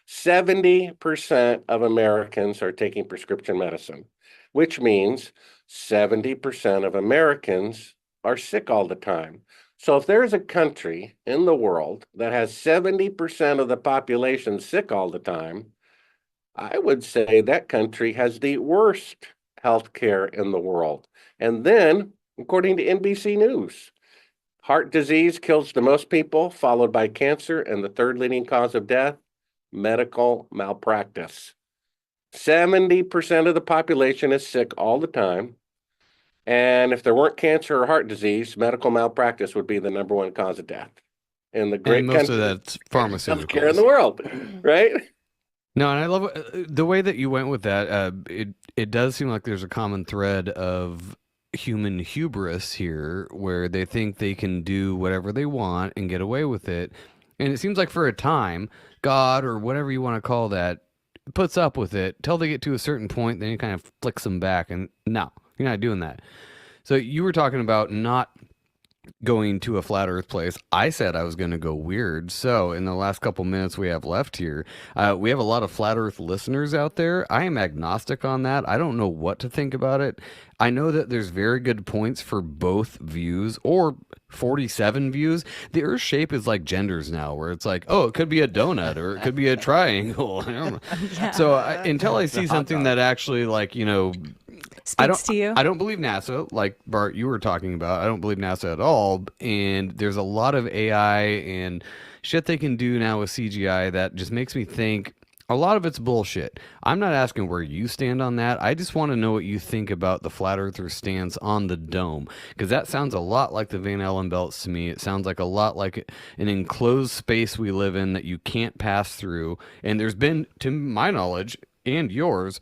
70% of Americans are taking prescription medicine, which means 70% of Americans are sick all the time. So if there's a country in the world that has 70% of the population sick all the time, I would say that country has the worst healthcare in the world. And then, according to NBC News, heart disease kills the most people, followed by cancer, and the third leading cause of death, medical malpractice. 70% of the population is sick all the time. And if there weren't cancer or heart disease, medical malpractice would be the number one cause of death in the And great most country. of that's Healthcare in the pharmaceuticals. world, right? No, and I love the way that you went with that. It does seem like there's a common thread of human hubris here, where they think they can do whatever they want and get away with it. And it seems like for a time, God or whatever you want to call that puts up with it till they get to a certain point. Then he kind of flicks them back, and no, you're not doing that. So you were talking about not going to a flat earth place. I said I was going to go weird. So in the last couple minutes we have left here, we have a lot of flat earth listeners out there. I am agnostic on that. I don't know what to think about it. I know that there's very good points for both views, or 47 views. The earth shape is like genders now, where it's like, oh, it could be a donut or it could be a triangle. I don't know. So until I see something that actually, like, Speaks to you. I don't believe NASA, like Bart, you were talking about. I don't believe NASA at all. And there's a lot of AI and shit they can do now with CGI that just makes me think a lot of it's bullshit. I'm not asking where you stand on that. I just want to know what you think about the flat earther stance on the dome, because that sounds a lot like the Van Allen belts to me. It sounds like a lot like an enclosed space we live in that you can't pass through. And there's been, to my knowledge and yours,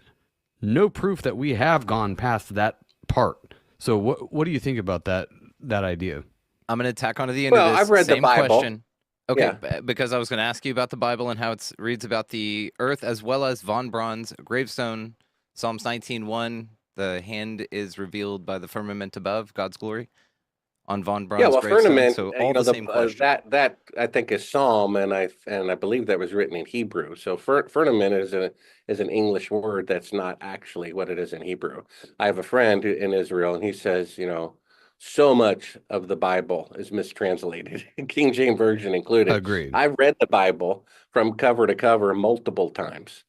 no proof that we have gone past that part. So what do you think about that idea? I'm going to tack onto the end of Well, this I've read the same Bible. question. Okay, Yeah. because I was going to ask you about the Bible and how it reads about the earth, as well as Von Braun's gravestone, Psalms 19:1. The hand is revealed by the firmament above, God's glory, on Von Braun's Yeah, well, gravestone. firmament, So all the same question. that I think is Psalm, and I believe that was written in Hebrew. So firmament is an English word that's not actually what it is in Hebrew. I have a friend in Israel, and he says, so much of the Bible is mistranslated, King James Version included. Agreed. I've read the Bible from cover to cover multiple times.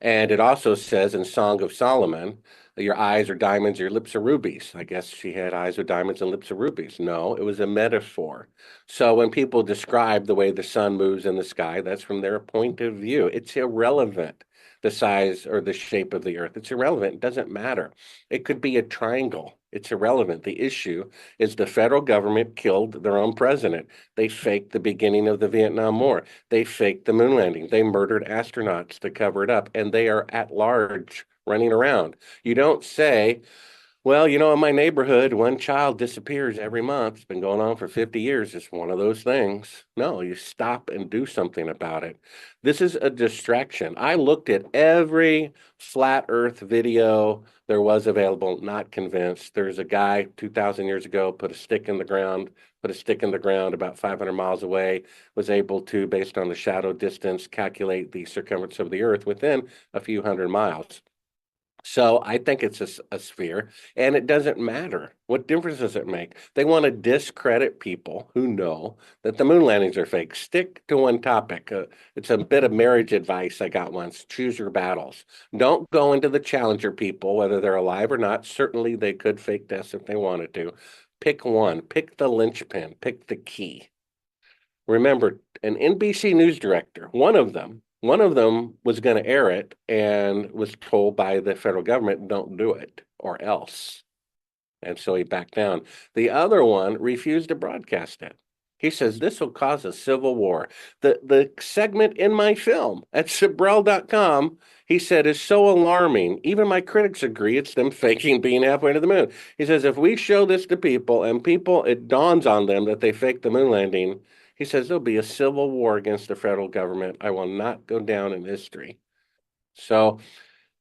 And it also says in Song of Solomon, your eyes are diamonds, your lips are rubies. I guess she had eyes with diamonds and lips of rubies. No, it was a metaphor. So when people describe the way the sun moves in the sky, that's from their point of view. It's irrelevant, the size or the shape of the earth. It's irrelevant. It doesn't matter. It could be a triangle. It's irrelevant. The issue is the federal government killed their own president. They faked the beginning of the Vietnam War. They faked the moon landing. They murdered astronauts to cover it up, and they are at large running around. You don't say, well, in my neighborhood, one child disappears every month. It's been going on for 50 years. It's one of those things. No, you stop and do something about it. This is a distraction. I looked at every flat earth video there was available, not convinced. There's a guy 2,000 years ago, put a stick in the ground about 500 miles away, was able to, based on the shadow distance, calculate the circumference of the earth within a few hundred miles. So I think it's a sphere, and it doesn't matter. What difference does it make? They want to discredit people who know that the moon landings are fake. Stick to one topic. It's a bit of marriage advice I got once. Choose your battles. Don't go into the Challenger people, whether they're alive or not. Certainly they could fake deaths if they wanted to. Pick one. Pick the linchpin. Pick the key. Remember, an NBC News director, one of them was going to air it and was told by the federal government, don't do it or else. And so he backed down. The other one refused to broadcast it. He says this will cause a civil war. The segment in my film at Sibrel.com, he said, is so alarming. Even my critics agree it's them faking being halfway to the moon. He says, if we show this to people and it dawns on them that they faked the moon landing, he says there'll be a civil war against the federal government. I will not go down in history. So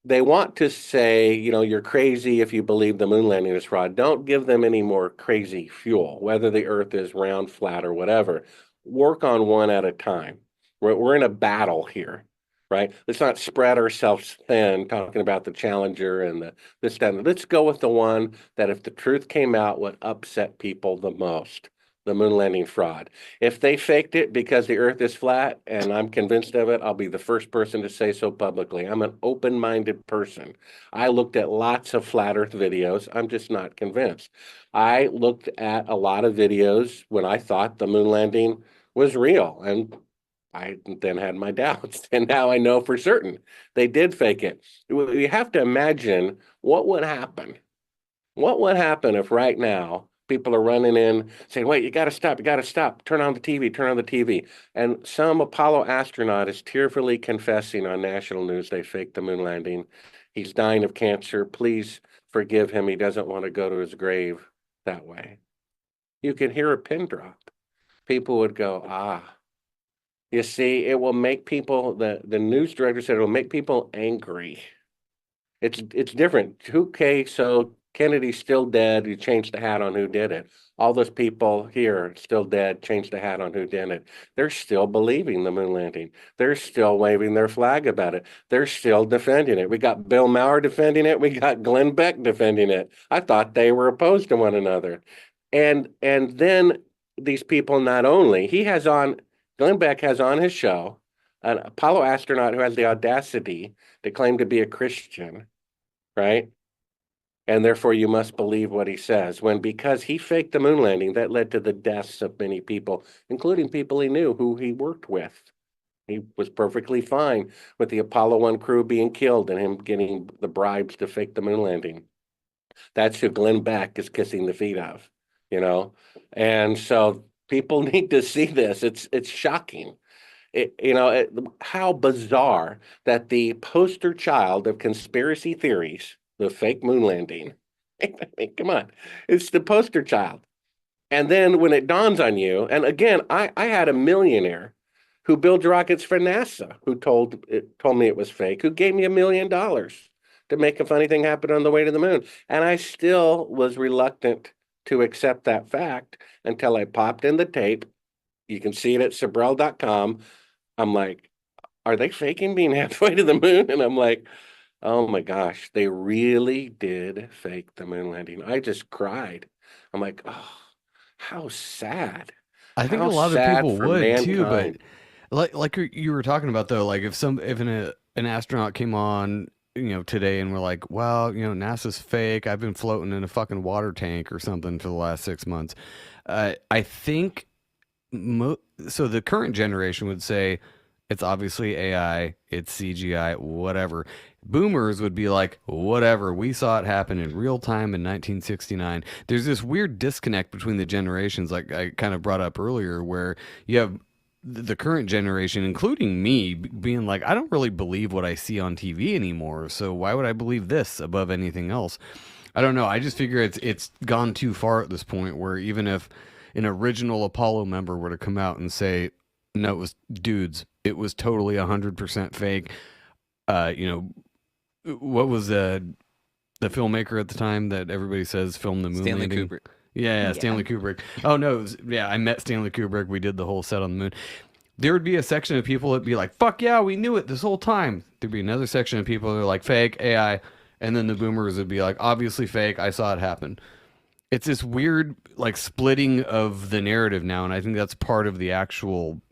they want to say, you're crazy if you believe the moon landing is fraud. Don't give them any more crazy fuel, whether the earth is round, flat, or whatever. Work on one at a time. We're in a battle here, right? Let's not spread ourselves thin talking about the challenger and this, that, and let's go with the one that if the truth came out would upset people the most. The moon landing fraud. If they faked it because the earth is flat and I'm convinced of it, I'll be the first person to say so publicly. I'm an open-minded person. I looked at lots of flat earth videos. I'm just not convinced. I looked at a lot of videos when I thought the moon landing was real, and I then had my doubts. And now I know for certain they did fake it. You have to imagine what would happen. What would happen if right now people are running in saying, wait, you got to stop, turn on the TV, turn on the TV. And some Apollo astronaut is tearfully confessing on national news they faked the moon landing. He's dying of cancer. Please forgive him. He doesn't want to go to his grave that way. You can hear a pin drop. People would go, you see, it will make people, the news director said it will make people angry. It's different. Okay, so Kennedy's still dead. You changed the hat on who did it. All those people here still dead, changed the hat on who did it. They're still believing the moon landing. They're still waving their flag about it. They're still defending it. We got Bill Maher defending it. We got Glenn Beck defending it. I thought they were opposed to one another. And then these people not only, Glenn Beck has on his show an Apollo astronaut who has the audacity to claim to be a Christian, right? And therefore you must believe what he says. Because he faked the moon landing, that led to the deaths of many people, including people he knew who he worked with. He was perfectly fine with the Apollo 1 crew being killed and him getting the bribes to fake the moon landing. That's who Glenn Beck is kissing the feet of, And so people need to see this. It's shocking. How bizarre that the poster child of conspiracy theories, the fake moon landing, I mean, come on, it's the poster child. And then when it dawns on you, and again, I had a millionaire who builds rockets for NASA who told me it was fake, who gave me $1 million to make a funny thing happen on the way to the moon. And I still was reluctant to accept that fact until I popped in the tape. You can see it at Sibrel.com. I'm like, are they faking being halfway to the moon? And I'm like, oh my gosh, they really did fake the moon landing. I just cried. I'm like, oh, how sad. I think How a lot of sad people for would too, but mankind. like you were talking about though, like if an astronaut came on, today and we're like, well, NASA's fake. I've been floating in a fucking water tank or something for the last 6 months. I think so. The current generation would say it's obviously AI, it's CGI, whatever. Boomers would be like, whatever, we saw it happen in real time in 1969. There's this weird disconnect between the generations, like I kind of brought up earlier, where you have the current generation, including me, being like, I don't really believe what I see on TV anymore, so why would I believe this above anything else? I don't know. I just figure it's gone too far at this point where even if an original Apollo member were to come out and say, no, it was dudes, it was totally 100% fake. What was the filmmaker at the time that everybody says filmed the moon Stanley landing? Kubrick. Yeah, Stanley Kubrick. Oh no, I met Stanley Kubrick. We did the whole set on the moon. There would be a section of people that'd be like, "Fuck yeah, we knew it this whole time." There'd be another section of people that are like, "Fake AI," and then the boomers would be like, "Obviously fake. I saw it happen." It's this weird like splitting of the narrative now, and I think that's part of the actual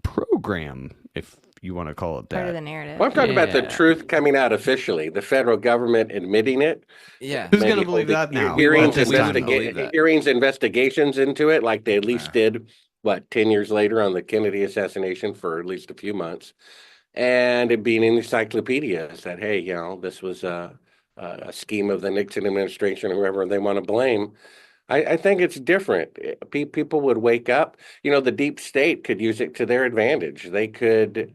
program, if you want to call it that. Part of the narrative. Well, I'm talking about the Yeah. truth coming out officially, the federal government admitting it. Yeah. Who's gonna Maybe believe holding that now? Hearings, At this time? believe that. hearings, investigations into it, like they at least did, 10 years later on the Kennedy assassination for at least a few months. And it being in encyclopedias that, hey, this was a scheme of the Nixon administration, or whoever they want to blame. I think it's different. People would wake up. The deep state could use it to their advantage. They could,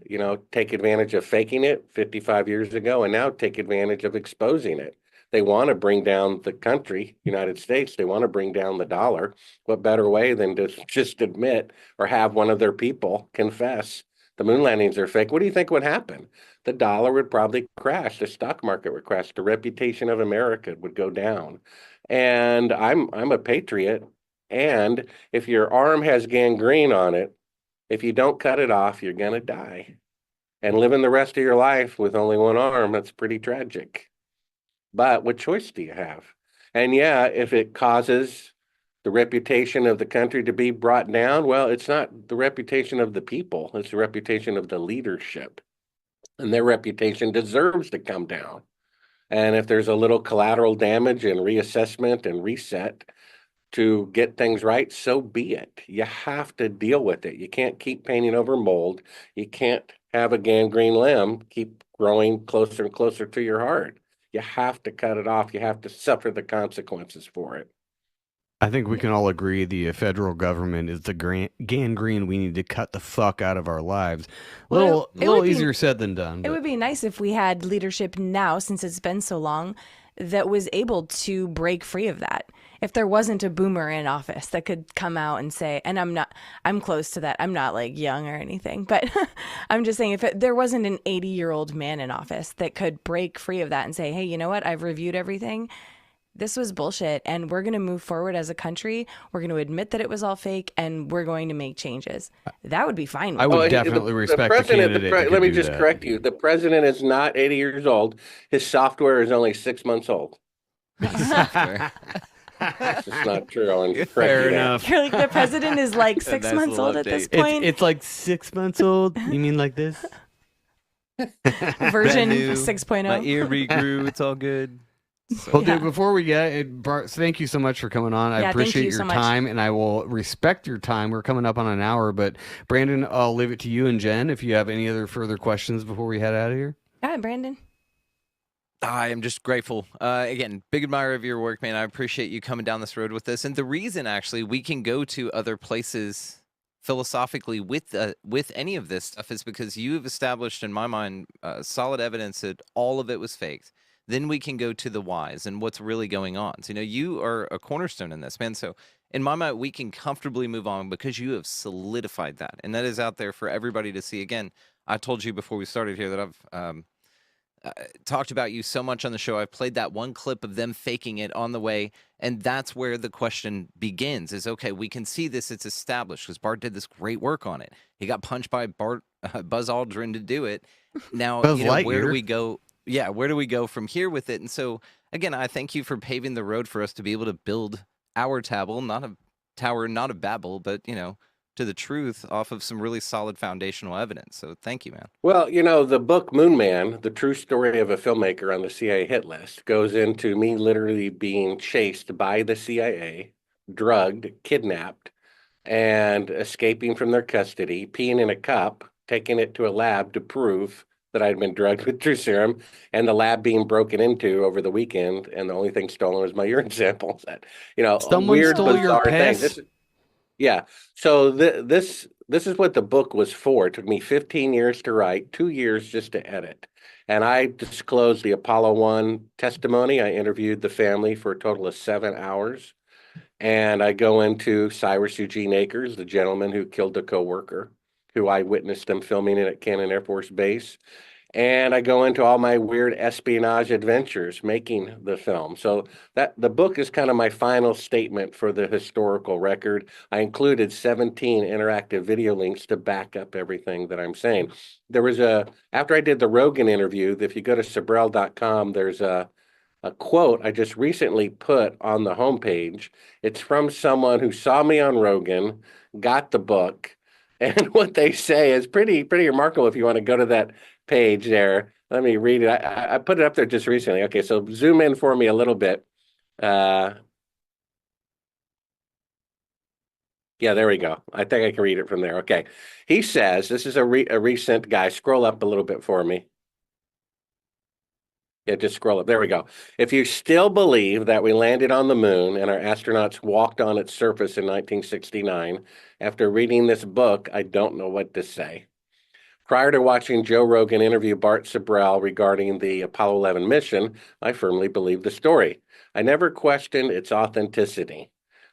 take advantage of faking it 55 years ago and now take advantage of exposing it. They want to bring down the country, United States. They want to bring down the dollar. What better way than to just admit or have one of their people confess the moon landings are fake, what do you think would happen? The dollar would probably crash. The stock market would crash. The reputation of America would go down. And I'm a patriot. And if your arm has gangrene on it, if you don't cut it off, you're going to die. And living the rest of your life with only one arm, that's pretty tragic. But what choice do you have? And yeah, if it causes the reputation of the country to be brought down, well, it's not the reputation of the people, it's the reputation of the leadership. And their reputation deserves to come down. And if there's a little collateral damage and reassessment and reset to get things right, so be it. You have to deal with it. You can't keep painting over mold. You can't have a gangrene limb keep growing closer and closer to your heart. You have to cut it off. You have to suffer the consequences for it. I think we can all agree the federal government is the gangrene we need to cut the fuck out of our lives. Well, it little would be- easier said than done. It but- would be nice if we had leadership now, since it's been so long, that was able to break free of that. If there wasn't a boomer in office that could come out and say, and I'm close to that. I'm not like young or anything, but I'm just saying, if there wasn't an 80-year-old man in office that could break free of that and say, hey, you know what? I've reviewed everything. This was bullshit, and we're going to move forward as a country. We're going to admit that it was all fake, and we're going to make changes. That would be fine. I would Oh, definitely respect the president, candidate. that let could me do just that. correct you. The president is not 80 years old. His software is only 6 months old. That's just not true. I'll correct Fair you there. enough. You're like, the president is like 6 nice months little old at this update. point. It's like 6 months old. You mean like this? Version Brand new. 6.0. My ear regrew. It's all good. Well, Yeah. dude, before we get it, Bart, thank you so much for coming on. I Yeah, thank appreciate you your so much. time, and I will respect your time. We're coming up on an hour, but Brandon, I'll leave it to you and Jen if you have any other further questions before we head out of here. Yeah, Brandon. I am just grateful. Again, big admirer of your work, man. I appreciate you coming down this road with us. And the reason, actually, we can go to other places philosophically with any of this stuff is because you have established, in my mind, solid evidence that all of it was faked. Then we can go to the whys and what's really going on. So, you are a cornerstone in this, man. So, in my mind, we can comfortably move on because you have solidified that. And that is out there for everybody to see. Again, I told you before we started here that I've talked about you so much on the show. I've played that one clip of them faking it on the way, and that's where the question begins is, okay, we can see this, it's established because Bart did this great work on it. He got punched by Buzz Aldrin to do it. Now, Buzz where Lightyear. do we go? Yeah, where do we go from here with it? And so, again, I thank you for paving the road for us to be able to build our tower, not of Babel, but, to the truth off of some really solid foundational evidence. So thank you, man. Well, the book Moon Man, the true story of a filmmaker on the CIA hit list, goes into me literally being chased by the CIA, drugged, kidnapped, and escaping from their custody, peeing in a cup, taking it to a lab to prove that I'd been drugged with true serum, and the lab being broken into over the weekend, and the only thing stolen was my urine samples. That, Someone weird, stole your bizarre thing. piss? Yeah. So this is what the book was for. It took me 15 years to write, 2 years just to edit. And I disclosed the Apollo 1 testimony. I interviewed the family for a total of 7 hours. And I go into Cyrus Eugene Akers, the gentleman who killed a coworker, who I witnessed them filming it at Cannon Air Force Base. And I go into all my weird espionage adventures making the film. So that the book is kind of my final statement for the historical record. I included 17 interactive video links to back up everything that I'm saying. There was after I did the Rogan interview, if you go to Sibrel.com, there's a quote I just recently put on the homepage. It's from someone who saw me on Rogan, got the book, and what they say is pretty remarkable if you want to go to that page there. Let me read it. I put it up there just recently. Okay, so zoom in for me a little bit. Yeah, there we go. I think I can read it from there. Okay. He says, this is a recent guy. Scroll up a little bit for me. Yeah, just scroll up. There we go. If you still believe that we landed on the moon and our astronauts walked on its surface in 1969, after reading this book, I don't know what to say. Prior to watching Joe Rogan interview Bart Sibrel regarding the Apollo 11 mission, I firmly believed the story. I never questioned its authenticity.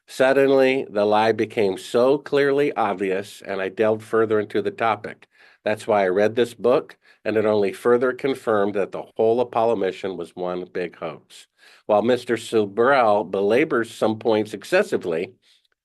Suddenly, the lie became so clearly obvious, and I delved further into the topic. That's why I read this book, and it only further confirmed that the whole Apollo mission was one big hoax. While Mr. Sibrel belabors some points excessively,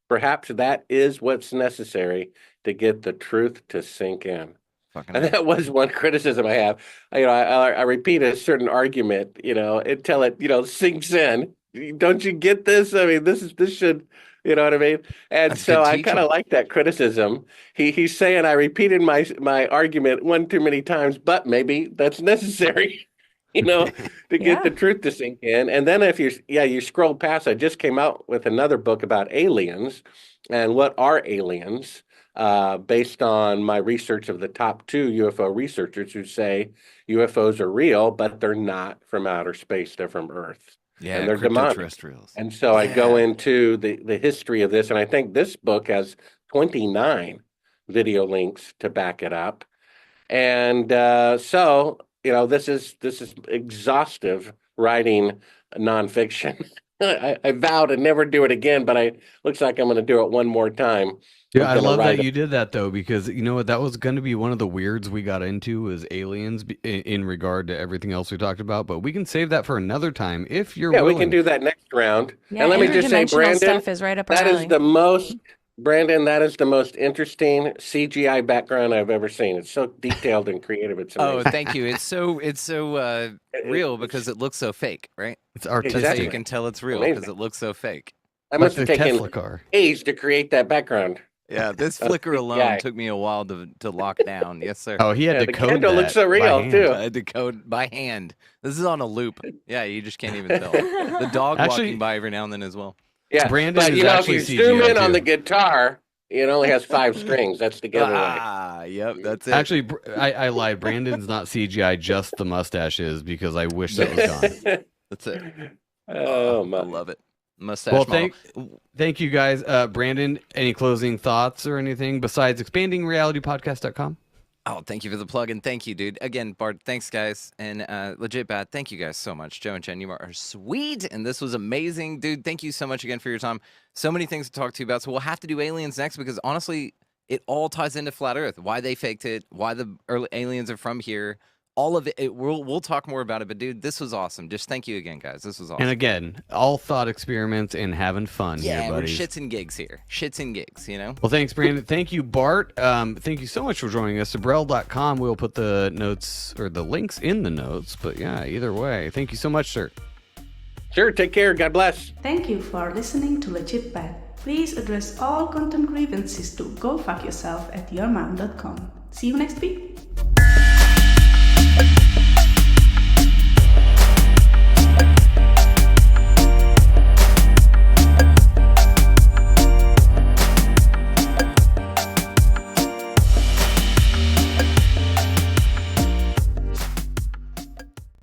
perhaps that is what's necessary to get the truth to sink in. Fucking And that was one criticism I have. I repeat a certain argument, until it, sinks in. Don't you get this? I mean, this should, you know what I mean? And That's so good I kind of teaching. like that criticism. He's saying I repeated my argument one too many times, but maybe that's necessary, to get Yeah. the truth to sink in. And then if you scroll past, I just came out with another book about aliens and what are aliens. Based on my research of the top 2 UFO researchers who say UFOs are real, but they're not from outer space, they're from Earth. Yeah, And they're demonic. cryptoterrestrials. And so I go Yeah. into the history of this, and I think this book has 29 video links to back it up. And so, this is exhaustive writing nonfiction. I vow to never do it again, but looks like I'm going to do it one more time. Yeah, I'm I gonna love write that you did that though, because you know what, that was going to be one of the weirds we got into was aliens in regard to everything else we talked about. But we can save that for another time if you're Yeah, willing. we can do that next round. Yeah, And let me just say, interdimensional Brandon, stuff is right up our that alley. is the most, Brandon, that is the most interesting CGI background I've ever seen. It's so detailed and creative. It's Oh, amazing. thank you. It's so real because it looks so fake, right? It's That's how Exactly. you can tell it's real Amazing. because it looks so fake. I like must the have taken Tesla car. days to create that background. Yeah, this Oh, flicker good alone guy. took me a while to lock down. Yes, sir. Oh, he had Yeah, to the code candle that looks so by real, hand. too. I had to code by hand. This is on a loop. Yeah, you just can't even tell. The dog Actually- walking by every now and then as well. Yeah, Brandon but is if actually you zoom CGI in on too. the guitar, it only has 5 strings. That's the giveaway. Ah, yep, that's it. Actually, I lied. Brandon's not CGI, just the mustache is, because I wish that was gone. That's it. Oh I my! love it. Mustache Well, model. thank you guys. Brandon, any closing thoughts or anything besides expandingrealitypodcast.com? Oh, thank you for the plug, and thank you, dude. Again, Bart, thanks, guys. And Legit Bad, thank you guys so much. Joe and Jen, you are sweet, and this was amazing. Dude, thank you so much again for your time. So many things to talk to you about. So we'll have to do aliens next because, honestly, it all ties into Flat Earth. Why they faked it, why the early aliens are from here. All of it, we'll talk more about it. But, dude, this was awesome. Just thank you again, guys. This was awesome. And again, all thought experiments and having fun yeah, here, we're buddies. shits and gigs here. Shits and gigs, you know? Well, thanks, Brandon. Thank you, Bart. Thank you so much for joining us. Sibrel.com. We'll put the notes or the links in the notes. But yeah, either way, thank you so much, sir. Sure, take care. God bless. Thank you for listening to Legit Bad. Please address all content grievances to gofuckyourself@yourmom.com. See you next week.